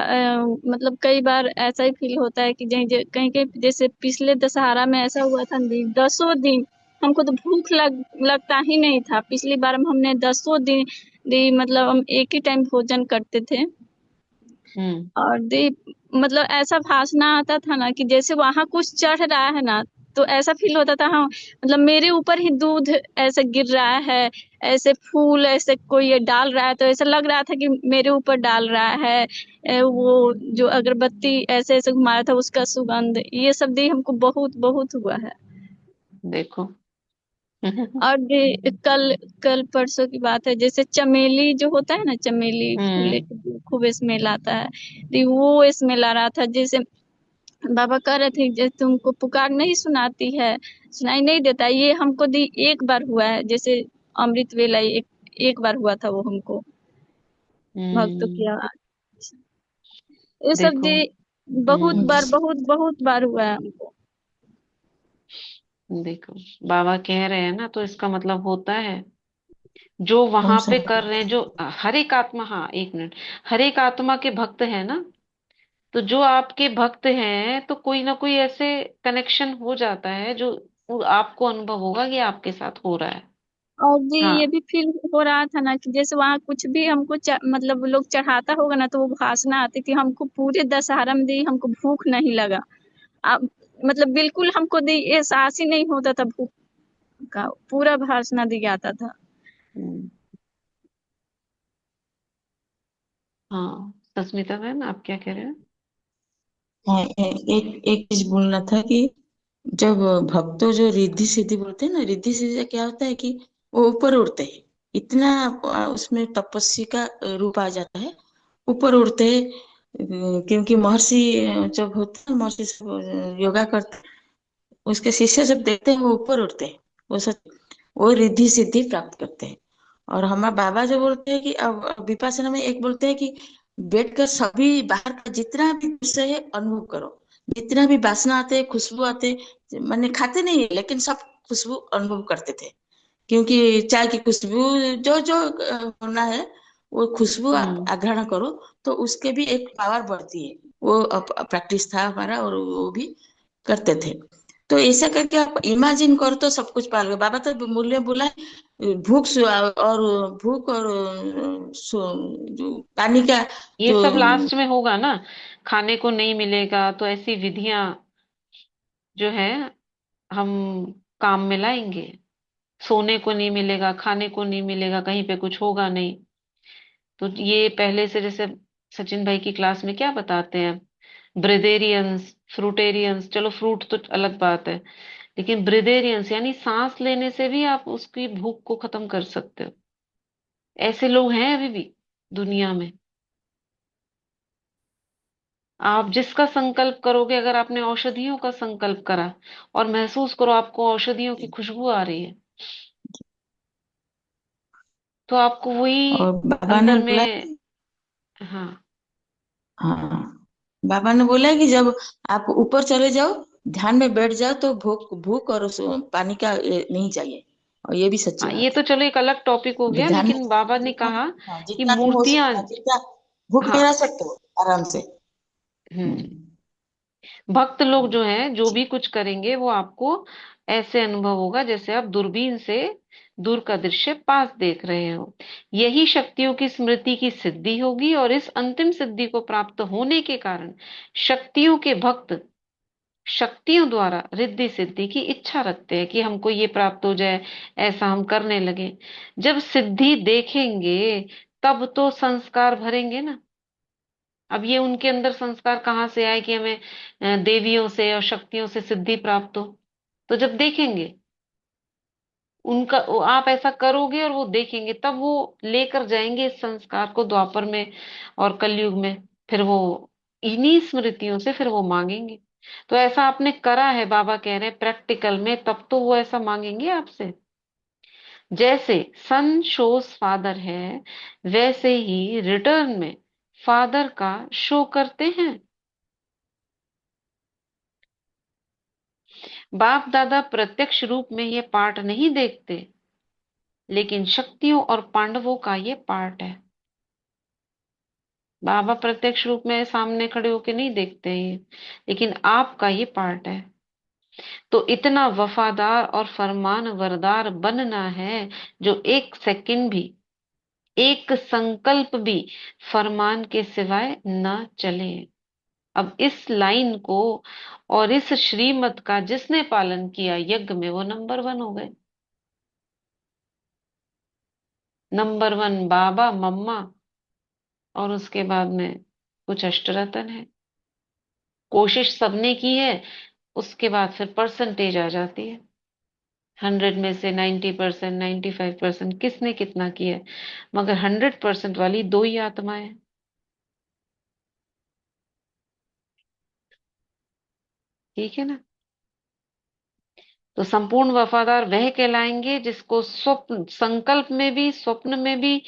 मतलब कई बार ऐसा ही फील होता है कि कहीं कहीं कहीं जैसे पिछले दशहरा में ऐसा हुआ था, 10 दिन हमको तो भूख लगता ही नहीं था। पिछली बार हमने 10 दिन मतलब हम एक ही टाइम भोजन करते थे। हम्म और मतलब ऐसा भासना आता था ना कि जैसे वहां कुछ चढ़ रहा है ना, तो ऐसा फील होता था, हाँ मतलब मेरे ऊपर ही दूध ऐसे गिर रहा है, ऐसे फूल ऐसे कोई ये डाल रहा है, तो ऐसा लग रहा था कि मेरे ऊपर डाल रहा है। वो जो अगरबत्ती ऐसे ऐसे घुमा रहा था उसका सुगंध, ये सब भी हमको बहुत बहुत हुआ है। देखो। और कल कल परसों की बात है, जैसे चमेली जो होता है ना, चमेली फूल हम्म। एक खूब स्मेल आता है, तो वो स्मेल आ रहा था। जैसे बाबा कह रहे थे जैसे तुमको पुकार नहीं सुनाती है, सुनाई नहीं देता, ये हमको दी एक बार हुआ है, जैसे अमृत वेला एक बार हुआ था वो हमको, भक्तों की हम्म। आवाज। ये सब देखो। दी बहुत हम्म। बार बहुत बार हुआ है हमको। देखो, बाबा कह रहे हैं ना, तो इसका मतलब होता है जो कौन वहां सा पे कर रहे हैं, जो हर एक आत्मा, हाँ एक मिनट, हर एक आत्मा के भक्त है ना, तो जो आपके भक्त हैं तो कोई ना कोई ऐसे कनेक्शन हो जाता है जो आपको अनुभव होगा कि आपके साथ हो रहा है। और जी ये हाँ। भी फील हो रहा था ना कि जैसे वहां कुछ भी हमको मतलब लोग चढ़ाता होगा ना, तो वो वासना आती थी हमको, पूरे दशहरा में दी हमको भूख नहीं लगा। अब मतलब बिल्कुल हमको दी एहसास ही नहीं होता था भूख का, पूरा वासना दी आता था। हम्म। हाँ, सस्मिता बहन, आप क्या कह रहे हैं? हाँ, एक एक चीज बोलना था कि जब भक्तों जो रिद्धि सिद्धि बोलते हैं ना, रिद्धि सिद्धि से क्या होता है कि वो ऊपर उड़ते हैं। इतना उसमें तपस्या का रूप आ जाता है, ऊपर उड़ते हैं। क्योंकि महर्षि जब होते हैं, महर्षि सब योगा करते हैं, उसके शिष्य जब देखते हैं वो ऊपर उठते हैं, वो सब वो रिद्धि सिद्धि प्राप्त करते हैं। और हमारे बाबा जो बोलते हैं कि अब विपासना में एक बोलते हैं कि बैठकर सभी बाहर का जितना भी विषय है अनुभव करो, जितना भी वासना आते खुशबू आते, मैंने खाते नहीं है लेकिन सब खुशबू अनुभव करते थे। क्योंकि चाय की खुशबू जो जो होना है वो खुशबू आप हम्म। आग्रहण करो, तो उसके भी एक पावर बढ़ती है। वो प्रैक्टिस था हमारा और वो भी करते थे। तो ऐसा करके आप इमेजिन करो तो सब कुछ पालोगे। बाबा तो मूल्य बोला है, और भूख और जो पानी का ये जो सब लास्ट में होगा ना, खाने को नहीं मिलेगा तो ऐसी विधियां जो है हम काम में लाएंगे। सोने को नहीं मिलेगा, खाने को नहीं मिलेगा, कहीं पे कुछ होगा नहीं। तो ये पहले से, जैसे सचिन भाई की क्लास में क्या बताते हैं, ब्रिदेरियंस, फ्रूटेरियंस, चलो फ्रूट तो अलग बात है, लेकिन ब्रिदेरियंस यानी सांस लेने से भी आप उसकी भूख को खत्म कर सकते हो। ऐसे लोग हैं अभी भी दुनिया में। आप जिसका संकल्प करोगे, अगर आपने औषधियों का संकल्प करा और महसूस करो आपको औषधियों की खुशबू आ रही है, तो आपको वही और बाबा ने अंदर बोला में। हाँ। हाँ, बाबा ने बोला है कि जब आप ऊपर चले जाओ, ध्यान में बैठ जाओ, तो भूख भूख और पानी का नहीं चाहिए। और ये भी सच्ची हाँ, ये बात तो चलो एक अलग टॉपिक हो है। गया, ध्यान में लेकिन बाबा ने जितना, कहा हाँ, कि जितना भी हो मूर्तियां। सकता है, जितना भूख में हाँ। रह सकते हो आराम से। हम्म। भक्त लोग जो हैं, जो भी कुछ करेंगे वो आपको ऐसे अनुभव होगा जैसे आप दूरबीन से दूर का दृश्य पास देख रहे हो। यही शक्तियों की स्मृति की सिद्धि होगी, और इस अंतिम सिद्धि को प्राप्त होने के कारण शक्तियों के भक्त शक्तियों द्वारा रिद्धि सिद्धि की इच्छा रखते हैं कि हमको ये प्राप्त हो जाए, ऐसा हम करने लगे। जब सिद्धि देखेंगे तब तो संस्कार भरेंगे ना। अब ये उनके अंदर संस्कार कहाँ से आए कि हमें देवियों से और शक्तियों से सिद्धि प्राप्त हो? तो जब देखेंगे उनका, आप ऐसा करोगे और वो देखेंगे, तब वो लेकर जाएंगे इस संस्कार को द्वापर में और कलयुग में। फिर वो इन्हीं स्मृतियों से फिर वो मांगेंगे। तो ऐसा आपने करा है, बाबा कह रहे हैं प्रैक्टिकल में, तब तो वो ऐसा मांगेंगे आपसे। जैसे सन शोज फादर है, वैसे ही रिटर्न में फादर का शो करते हैं। बाप दादा प्रत्यक्ष रूप में ये पार्ट नहीं देखते, लेकिन शक्तियों और पांडवों का ये पार्ट है। बाबा प्रत्यक्ष रूप में सामने खड़े होके नहीं देखते हैं ये, लेकिन आपका ये पार्ट है। तो इतना वफादार और फरमान बरदार बनना है, जो एक सेकंड भी, एक संकल्प भी फरमान के सिवाय ना चले। अब इस लाइन को और इस श्रीमत का जिसने पालन किया यज्ञ में, वो नंबर 1 हो गए। नंबर 1 बाबा मम्मा, और उसके बाद में कुछ अष्टरतन है। कोशिश सबने की है, उसके बाद फिर परसेंटेज आ जाती है। 100 में से 90%, 95% किसने कितना किया है, मगर 100% वाली 2 ही आत्माएं हैं। ठीक है ना। तो संपूर्ण वफादार वह कहलाएंगे जिसको स्वप्न संकल्प में भी, स्वप्न में भी,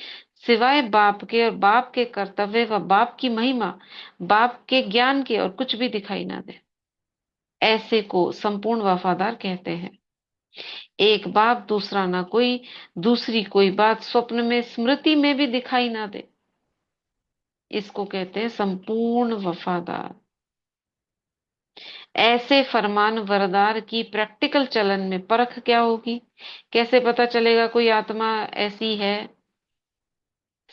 सिवाय बाप के और बाप के कर्तव्य व बाप की महिमा, बाप के ज्ञान के और कुछ भी दिखाई ना दे। ऐसे को संपूर्ण वफादार कहते हैं। एक बाप दूसरा ना कोई, दूसरी कोई बात स्वप्न में स्मृति में भी दिखाई ना दे, इसको कहते हैं संपूर्ण वफादार। ऐसे फरमान वरदार की प्रैक्टिकल चलन में परख क्या होगी? कैसे पता चलेगा कोई आत्मा ऐसी है?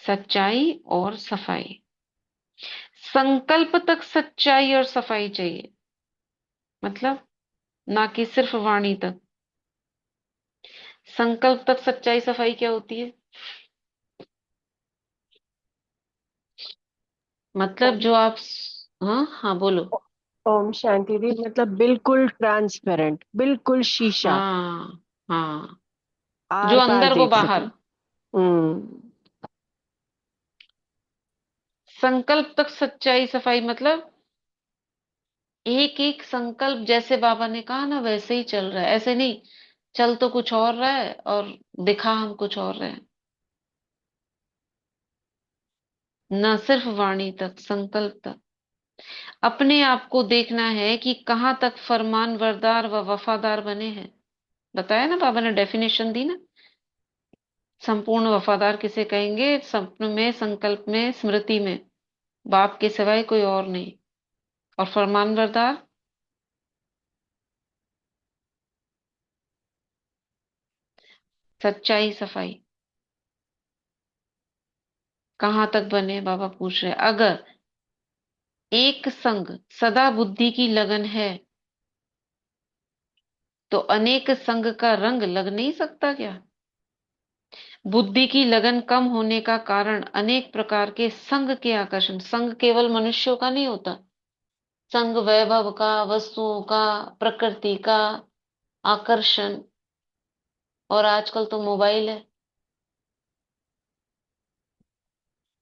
सच्चाई और सफाई। संकल्प तक सच्चाई और सफाई चाहिए, मतलब ना कि सिर्फ वाणी तक। संकल्प तक सच्चाई सफाई क्या होती है? मतलब जो आप, हाँ हाँ बोलो। ओम शांति दी, मतलब बिल्कुल ट्रांसपेरेंट, बिल्कुल शीशा, हाँ हाँ, जो आर पार अंदर वो देख सके। बाहर। संकल्प तक सच्चाई सफाई मतलब एक एक संकल्प, जैसे बाबा ने कहा ना वैसे ही चल रहा है। ऐसे नहीं चल तो कुछ और रहा है और दिखा हम कुछ और रहे हैं। न सिर्फ वाणी तक, संकल्प तक अपने आप को देखना है कि कहाँ तक फरमान बरदार व वफादार बने हैं। बताया ना बाबा ने, डेफिनेशन दी ना। संपूर्ण वफादार किसे कहेंगे? स्वप्न में, संकल्प में, स्मृति में बाप के सिवाय कोई और नहीं। और फरमान बरदार सच्चाई सफाई कहाँ तक बने? बाबा पूछ रहे अगर एक संग सदा बुद्धि की लगन है तो अनेक संग का रंग लग नहीं सकता क्या? बुद्धि की लगन कम होने का कारण अनेक प्रकार के संग के आकर्षण। संग केवल मनुष्यों का नहीं होता, संग वैभव का, वस्तुओं का, प्रकृति का आकर्षण। और आजकल तो मोबाइल है।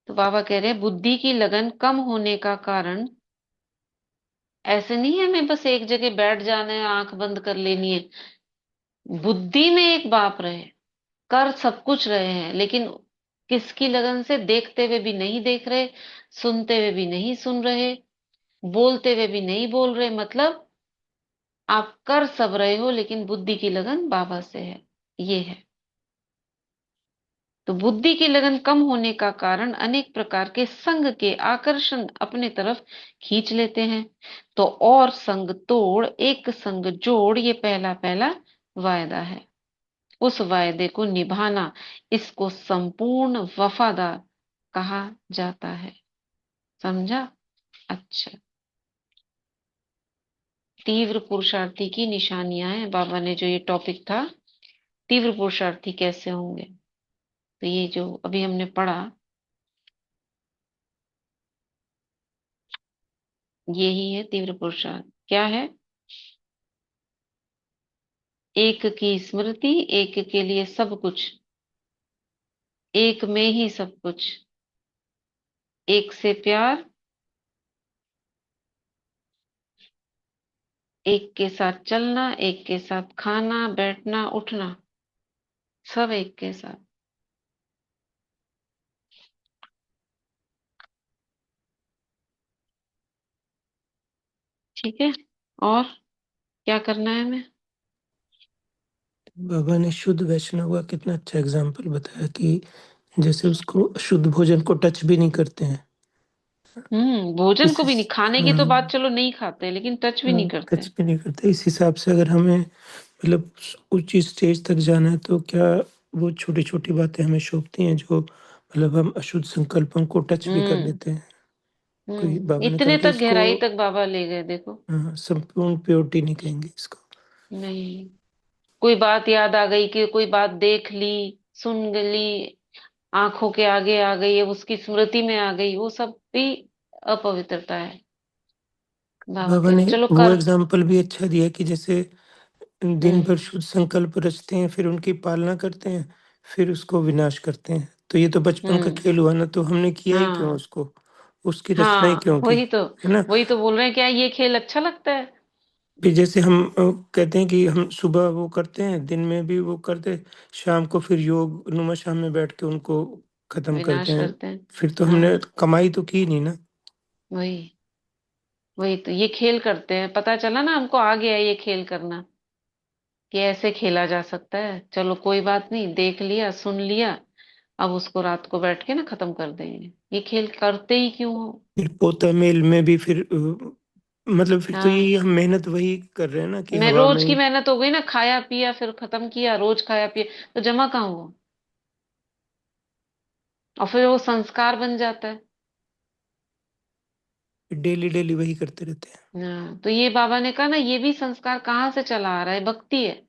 तो बाबा कह रहे हैं बुद्धि की लगन कम होने का कारण ऐसे नहीं है हमें बस एक जगह बैठ जाना है, आंख बंद कर लेनी है। बुद्धि में एक बाप रहे, कर सब कुछ रहे हैं, लेकिन किसकी लगन से? देखते हुए भी नहीं देख रहे, सुनते हुए भी नहीं सुन रहे, बोलते हुए भी नहीं बोल रहे। मतलब आप कर सब रहे हो लेकिन बुद्धि की लगन बाबा से है, ये है। तो बुद्धि की लगन कम होने का कारण अनेक प्रकार के संग के आकर्षण अपने तरफ खींच लेते हैं। तो और संग तोड़ एक संग जोड़, ये पहला पहला वायदा है। उस वायदे को निभाना, इसको संपूर्ण वफादार कहा जाता है। समझा? अच्छा, तीव्र पुरुषार्थी की निशानियां हैं। बाबा ने जो ये टॉपिक था, तीव्र पुरुषार्थी कैसे होंगे, तो ये जो अभी हमने पढ़ा, यही है तीव्र पुरुषार्थ। क्या है? एक की स्मृति, एक के लिए सब कुछ, एक में ही सब कुछ, एक से प्यार, एक के साथ चलना, एक के साथ खाना बैठना उठना, सब एक के साथ। ठीक है, और क्या करना है हमें? बाबा ने शुद्ध वैष्णव का कितना अच्छा एग्जाम्पल बताया कि जैसे उसको शुद्ध भोजन को टच भी नहीं करते हैं। भोजन को भी नहीं, इस खाने की तो बात चलो नहीं खाते, लेकिन टच भी नहीं करते। टच भी नहीं करते। इस हिसाब से अगर हमें मतलब उच्च स्टेज तक जाना है तो क्या वो छोटी छोटी बातें हमें शोभती हैं जो मतलब हम अशुद्ध संकल्पों को टच भी कर हम्म लेते हैं। कोई बाबा ने कहा इतने कि तक इसको गहराई तक बाबा ले गए, देखो। संपूर्ण प्योरिटी नहीं कहेंगे इसको। नहीं, कोई बात याद आ गई कि कोई बात देख ली, सुन ली, आंखों के आगे आ गई, अब उसकी स्मृति में आ गई, वो सब भी अपवित्रता है। बाबा बाबा कह ने रहे चलो वो कर। एग्जाम्पल भी अच्छा दिया कि जैसे दिन भर हम्म। शुद्ध संकल्प रचते हैं, फिर उनकी पालना करते हैं, फिर उसको विनाश करते हैं। तो ये तो बचपन का हम्म। खेल हुआ ना, तो हमने किया ही क्यों हाँ। उसको, उसकी रचना ही हाँ, क्यों की, वही तो, है ना। वही तो बोल रहे हैं, क्या ये खेल अच्छा लगता है? फिर जैसे हम कहते हैं कि हम सुबह वो करते हैं, दिन में भी वो करते, शाम को फिर योग नुमा शाम में बैठ के उनको खत्म करते विनाश हैं। करते हैं। फिर तो हमने हाँ, कमाई तो की नहीं ना। वही, वही तो ये खेल करते हैं, पता चला ना हमको, आ गया ये खेल करना, कि ऐसे खेला जा सकता है। चलो कोई बात नहीं, देख लिया सुन लिया, अब उसको रात को बैठ के ना खत्म कर देंगे। ये खेल करते ही क्यों हो? फिर पोता मेल में भी फिर मतलब फिर तो हाँ, यही हम मेहनत वही कर रहे हैं ना कि मैं हवा में रोज की ही। मेहनत हो गई ना, खाया पिया फिर खत्म किया, रोज खाया पिया, तो जमा कहाँ हुआ? और फिर वो संस्कार बन जाता है। डेली डेली वही करते रहते हैं। हाँ, तो ये बाबा ने कहा ना, ये भी संस्कार कहाँ से चला आ रहा है? भक्ति है।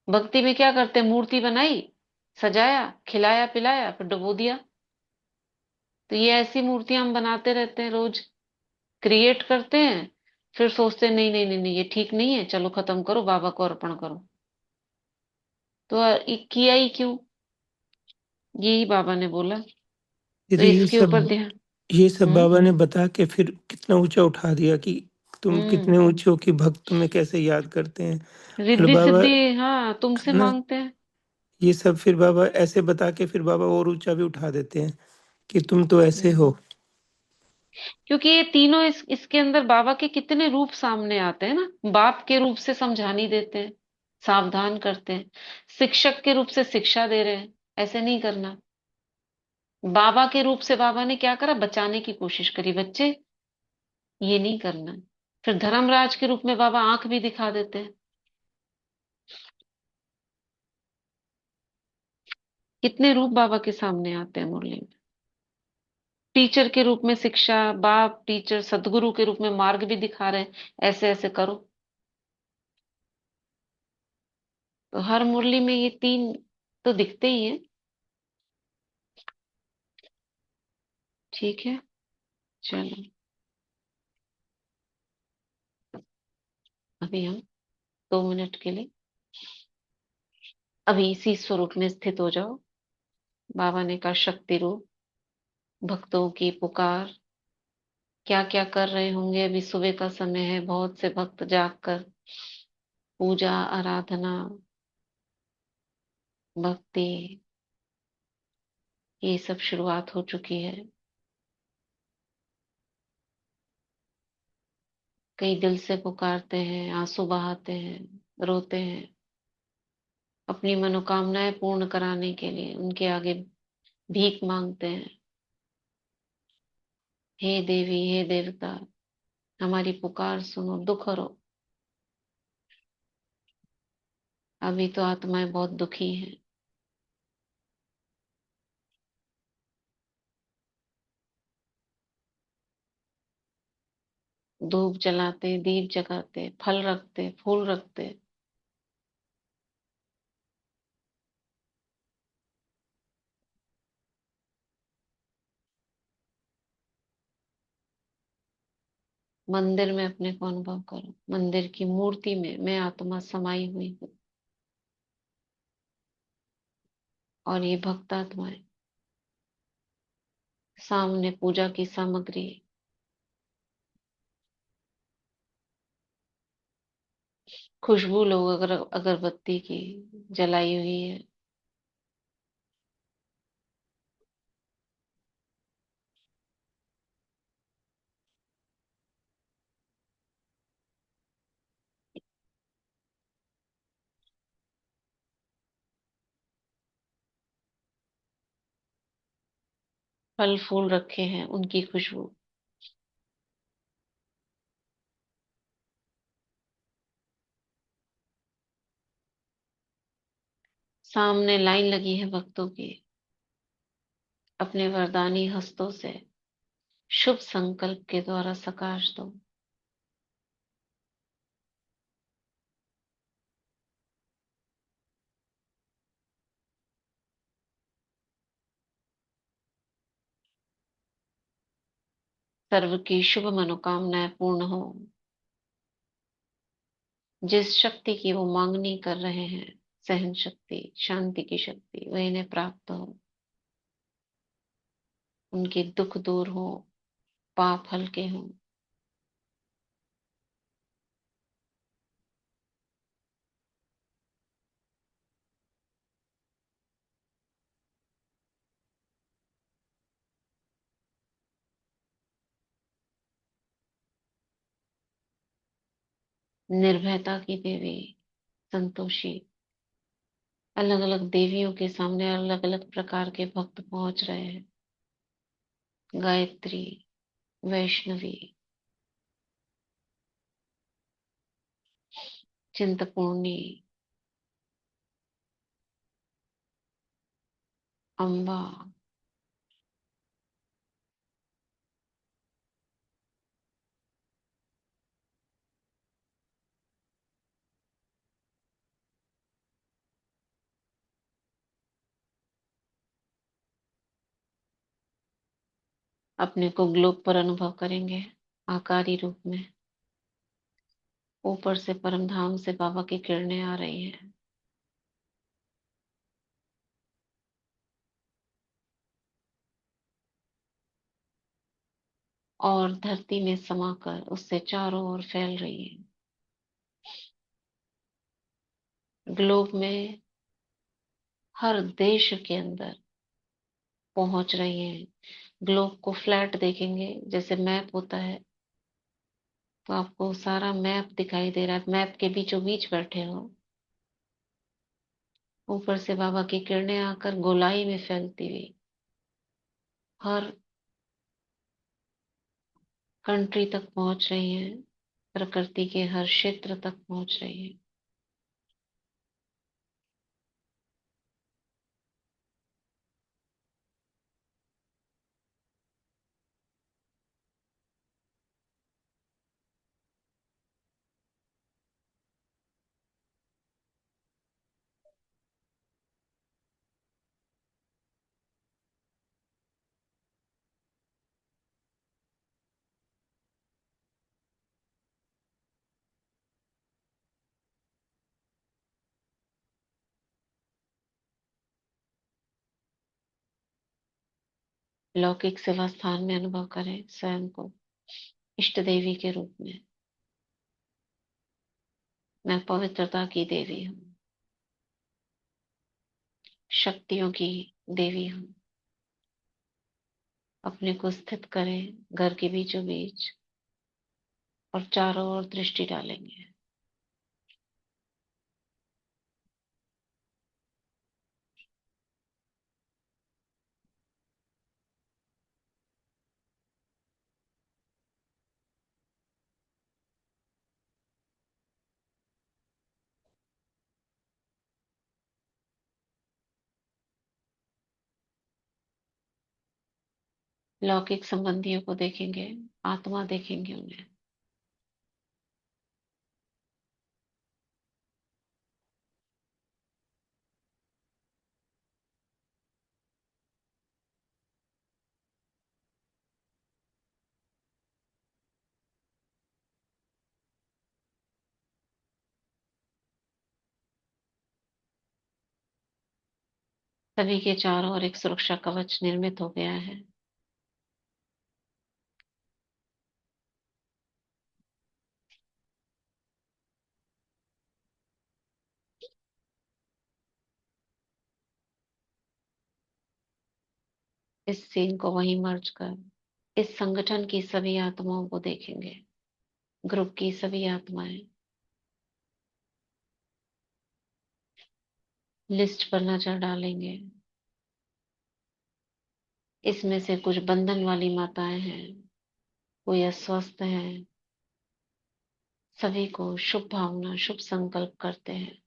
भक्ति में क्या करते हैं? मूर्ति बनाई, सजाया, खिलाया पिलाया, फिर डुबो दिया। तो ये ऐसी मूर्तियां हम बनाते रहते हैं रोज, क्रिएट करते हैं, फिर सोचते हैं नहीं नहीं नहीं नहीं, ये ठीक नहीं है, चलो खत्म करो, बाबा को अर्पण करो। तो ये किया ही क्यों? यही बाबा ने बोला। फिर तो इसके ऊपर ध्यान। ये सब हम्म। बाबा ने बता के फिर कितना ऊंचा उठा दिया कि तुम हम्म। कितने ऊंचे हो कि भक्त तुम्हें कैसे याद करते हैं। और रिद्धि बाबा, सिद्धि, हाँ, तुमसे है ना, मांगते हैं। ये सब फिर बाबा ऐसे बता के फिर बाबा और ऊंचा भी उठा देते हैं कि तुम तो ऐसे हम्म। हो। क्योंकि ये तीनों इसके अंदर बाबा के कितने रूप सामने आते हैं ना। बाप के रूप से समझानी देते हैं, सावधान करते हैं। शिक्षक के रूप से शिक्षा दे रहे हैं, ऐसे नहीं करना। बाबा के रूप से बाबा ने क्या करा? बचाने की कोशिश करी, बच्चे ये नहीं करना। फिर धर्मराज के रूप में बाबा आंख भी दिखा देते हैं। कितने रूप बाबा के सामने आते हैं मुरली में। टीचर के रूप में शिक्षा, बाप टीचर सदगुरु के रूप में मार्ग भी दिखा रहे हैं, ऐसे ऐसे करो। तो हर मुरली में ये तीन तो दिखते ही हैं। ठीक है, चलो अभी हम 2 मिनट के लिए अभी इसी स्वरूप में स्थित हो जाओ। बाबा ने कहा शक्ति रूप, भक्तों की पुकार, क्या क्या कर रहे होंगे? अभी सुबह का समय है, बहुत से भक्त जाग कर पूजा आराधना भक्ति, ये सब शुरुआत हो चुकी है। कई दिल से पुकारते हैं, आंसू बहाते हैं, रोते हैं, अपनी मनोकामनाएं पूर्ण कराने के लिए उनके आगे भीख मांगते हैं। हे देवी, हे देवता, हमारी पुकार सुनो, दुख हरो। अभी तो आत्माएं बहुत दुखी हैं। धूप जलाते, दीप जगाते, फल रखते, फूल रखते, मंदिर में अपने को अनुभव करो। मंदिर की मूर्ति में मैं आत्मा समाई हुई हूँ, और ये भक्त आत्माएं सामने पूजा की सामग्री, खुशबू लोग अगर अगरबत्ती की जलाई हुई है। फल फूल रखे हैं, उनकी खुशबू। सामने लाइन लगी है भक्तों की, अपने वरदानी हस्तों से शुभ संकल्प के द्वारा सकाश दो। सर्व की शुभ मनोकामनाएं पूर्ण हो। जिस शक्ति की वो मांगनी कर रहे हैं, सहन शक्ति, शांति की शक्ति, वह इन्हें प्राप्त हो। उनके दुख दूर हो, पाप हल्के हों। निर्भयता की देवी संतोषी। अलग अलग देवियों के सामने अलग अलग प्रकार के भक्त पहुंच रहे हैं। गायत्री, वैष्णवी, चिंतपूर्णी, अम्बा, अपने को ग्लोब पर अनुभव करेंगे आकारी रूप में। ऊपर से परम धाम से बाबा की किरणें आ रही हैं। और धरती में समाकर उससे चारों ओर फैल रही है। ग्लोब में हर देश के अंदर पहुंच रही है। ग्लोब को फ्लैट देखेंगे, जैसे मैप होता है, तो आपको सारा मैप दिखाई दे रहा है। मैप के बीचों बीच बैठे हो। ऊपर से बाबा की किरणें आकर गोलाई में फैलती हुई हर कंट्री तक पहुंच रही हैं। प्रकृति के हर क्षेत्र तक पहुंच रही है। लौकिक सेवा स्थान में अनुभव करें स्वयं को इष्ट देवी के रूप में। मैं पवित्रता की देवी हूँ, शक्तियों की देवी हूँ। अपने को स्थित करें घर के बीचों बीच और चारों ओर दृष्टि डालेंगे। लौकिक संबंधियों को देखेंगे, आत्मा देखेंगे उन्हें। सभी के चारों ओर एक सुरक्षा कवच निर्मित हो गया है। इस सीन को वहीं मर्ज कर इस संगठन की सभी आत्माओं को देखेंगे। ग्रुप की सभी आत्माएं लिस्ट पर नजर डालेंगे। इसमें से कुछ बंधन वाली माताएं हैं, कोई अस्वस्थ है। सभी को शुभ भावना, शुभ संकल्प करते हैं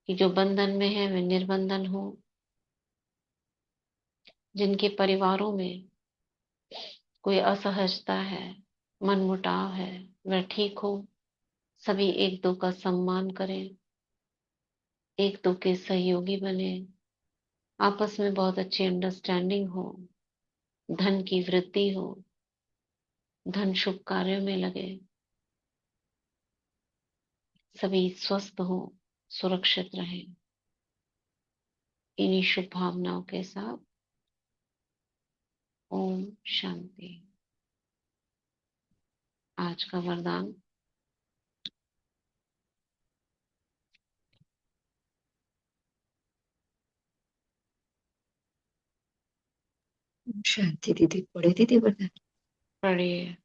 कि जो बंधन में है वे निर्बंधन हो। जिनके परिवारों में कोई असहजता है, मनमुटाव है, वह ठीक हो। सभी एक दो का सम्मान करें, एक दो के सहयोगी बने, आपस में बहुत अच्छी अंडरस्टैंडिंग हो, धन की वृद्धि हो, धन शुभ कार्यों में लगे, सभी स्वस्थ हो, सुरक्षित रहें। इन्हीं शुभ भावनाओं के साथ ओम शांति। आज का वरदान शांति दीदी, पढ़े दीदी वरदान। पढ़िए।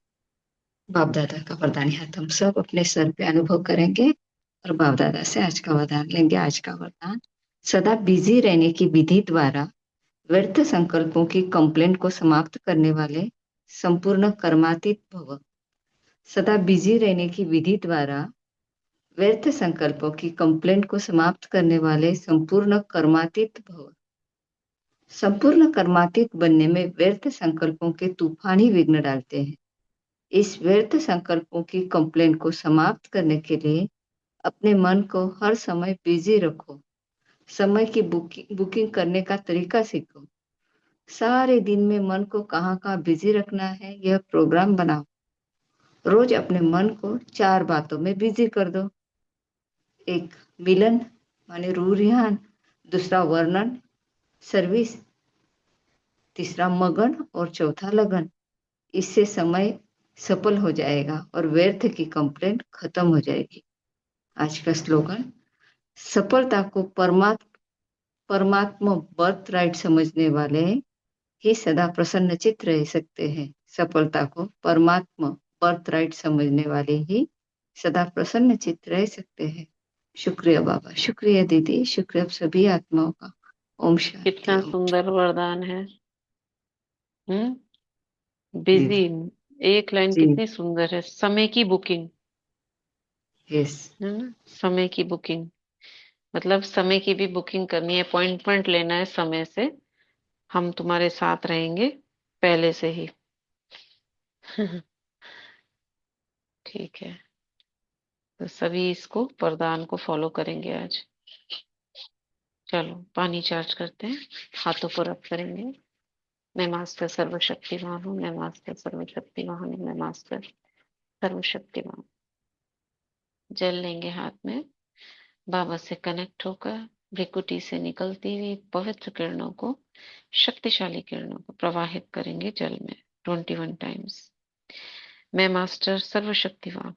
बाप दादा का वरदान है, हम सब अपने सर पे अनुभव करेंगे और बाप दादा से आज का वरदान लेंगे। आज का वरदान, सदा बिजी रहने की विधि द्वारा व्यर्थ संकल्पों की कंप्लेंट को समाप्त करने वाले संपूर्ण कर्मातीत भव। सदा बिजी रहने की विधि द्वारा व्यर्थ संकल्पों की कंप्लेंट को समाप्त करने वाले संपूर्ण कर्मातीत भव। संपूर्ण कर्मातीत बनने में व्यर्थ संकल्पों के तूफान ही विघ्न डालते हैं। इस व्यर्थ संकल्पों की कंप्लेंट को समाप्त करने के लिए अपने मन को हर समय बिजी रखो। समय की बुकिंग करने का तरीका सीखो। सारे दिन में मन को कहाँ कहाँ बिजी रखना है, यह प्रोग्राम बनाओ। रोज अपने मन को 4 बातों में बिजी कर दो। 1 मिलन माने रूरिहान, दूसरा वर्णन सर्विस, तीसरा मगन और चौथा लगन। इससे समय सफल हो जाएगा और व्यर्थ की कंप्लेंट खत्म हो जाएगी। आज का स्लोगन, सफलता को परमात्मा बर्थ राइट समझने वाले ही सदा प्रसन्न चित्त रह सकते हैं। सफलता को परमात्मा बर्थ राइट समझने वाले ही सदा प्रसन्न चित्त रह सकते हैं। शुक्रिया बाबा, शुक्रिया दीदी, शुक्रिया सभी आत्माओं का। ओम शांति। कितना ओम सुंदर वरदान है। बिजी, एक लाइन जी। कितनी सुंदर है। समय की बुकिंग यस। है ना, समय की बुकिंग मतलब समय की भी बुकिंग करनी है, अपॉइंटमेंट लेना है समय से। हम तुम्हारे साथ रहेंगे पहले से ही। ठीक है, तो सभी इसको वरदान को फॉलो करेंगे आज। चलो पानी चार्ज करते हैं, हाथों को रब करेंगे। मैं मास्टर सर्वशक्तिमान हूँ, मैं मास्टर सर्वशक्तिमान हूँ, मैं मास्टर सर्वशक्तिमान। जल लेंगे हाथ में, बाबा से कनेक्ट होकर भ्रिकुटी से निकलती हुई पवित्र किरणों को, शक्तिशाली किरणों को प्रवाहित करेंगे जल में 21 टाइम्स। मैं मास्टर सर्वशक्तिवान।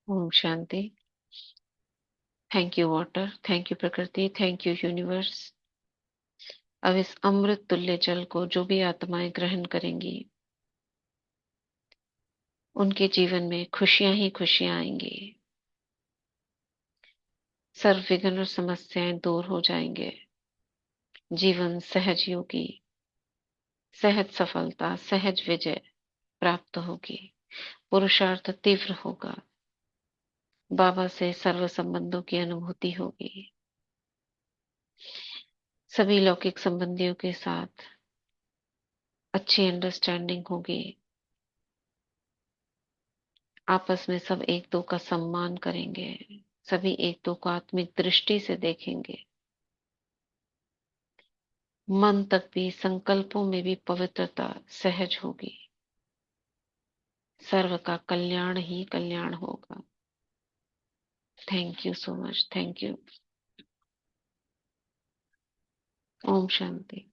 ओम शांति। Thank you water, thank you प्रकृति, थैंक यू यूनिवर्स। अब इस अमृत तुल्य जल को जो भी आत्माएं ग्रहण करेंगी, उनके जीवन में खुशियां ही खुशियां आएंगी। सर्व विघ्न और समस्याएं दूर हो जाएंगे। जीवन सहज योगी, सहज सफलता, सहज विजय प्राप्त होगी। पुरुषार्थ तीव्र होगा। बाबा से सर्व संबंधों की अनुभूति होगी। सभी लौकिक संबंधियों के साथ अच्छी अंडरस्टैंडिंग होगी। आपस में सब एक दो का सम्मान करेंगे। सभी एक दो को आत्मिक दृष्टि से देखेंगे। मन तक भी, संकल्पों में भी पवित्रता सहज होगी। सर्व का कल्याण ही कल्याण होगा। Thank you so much, thank you. ओम शांति।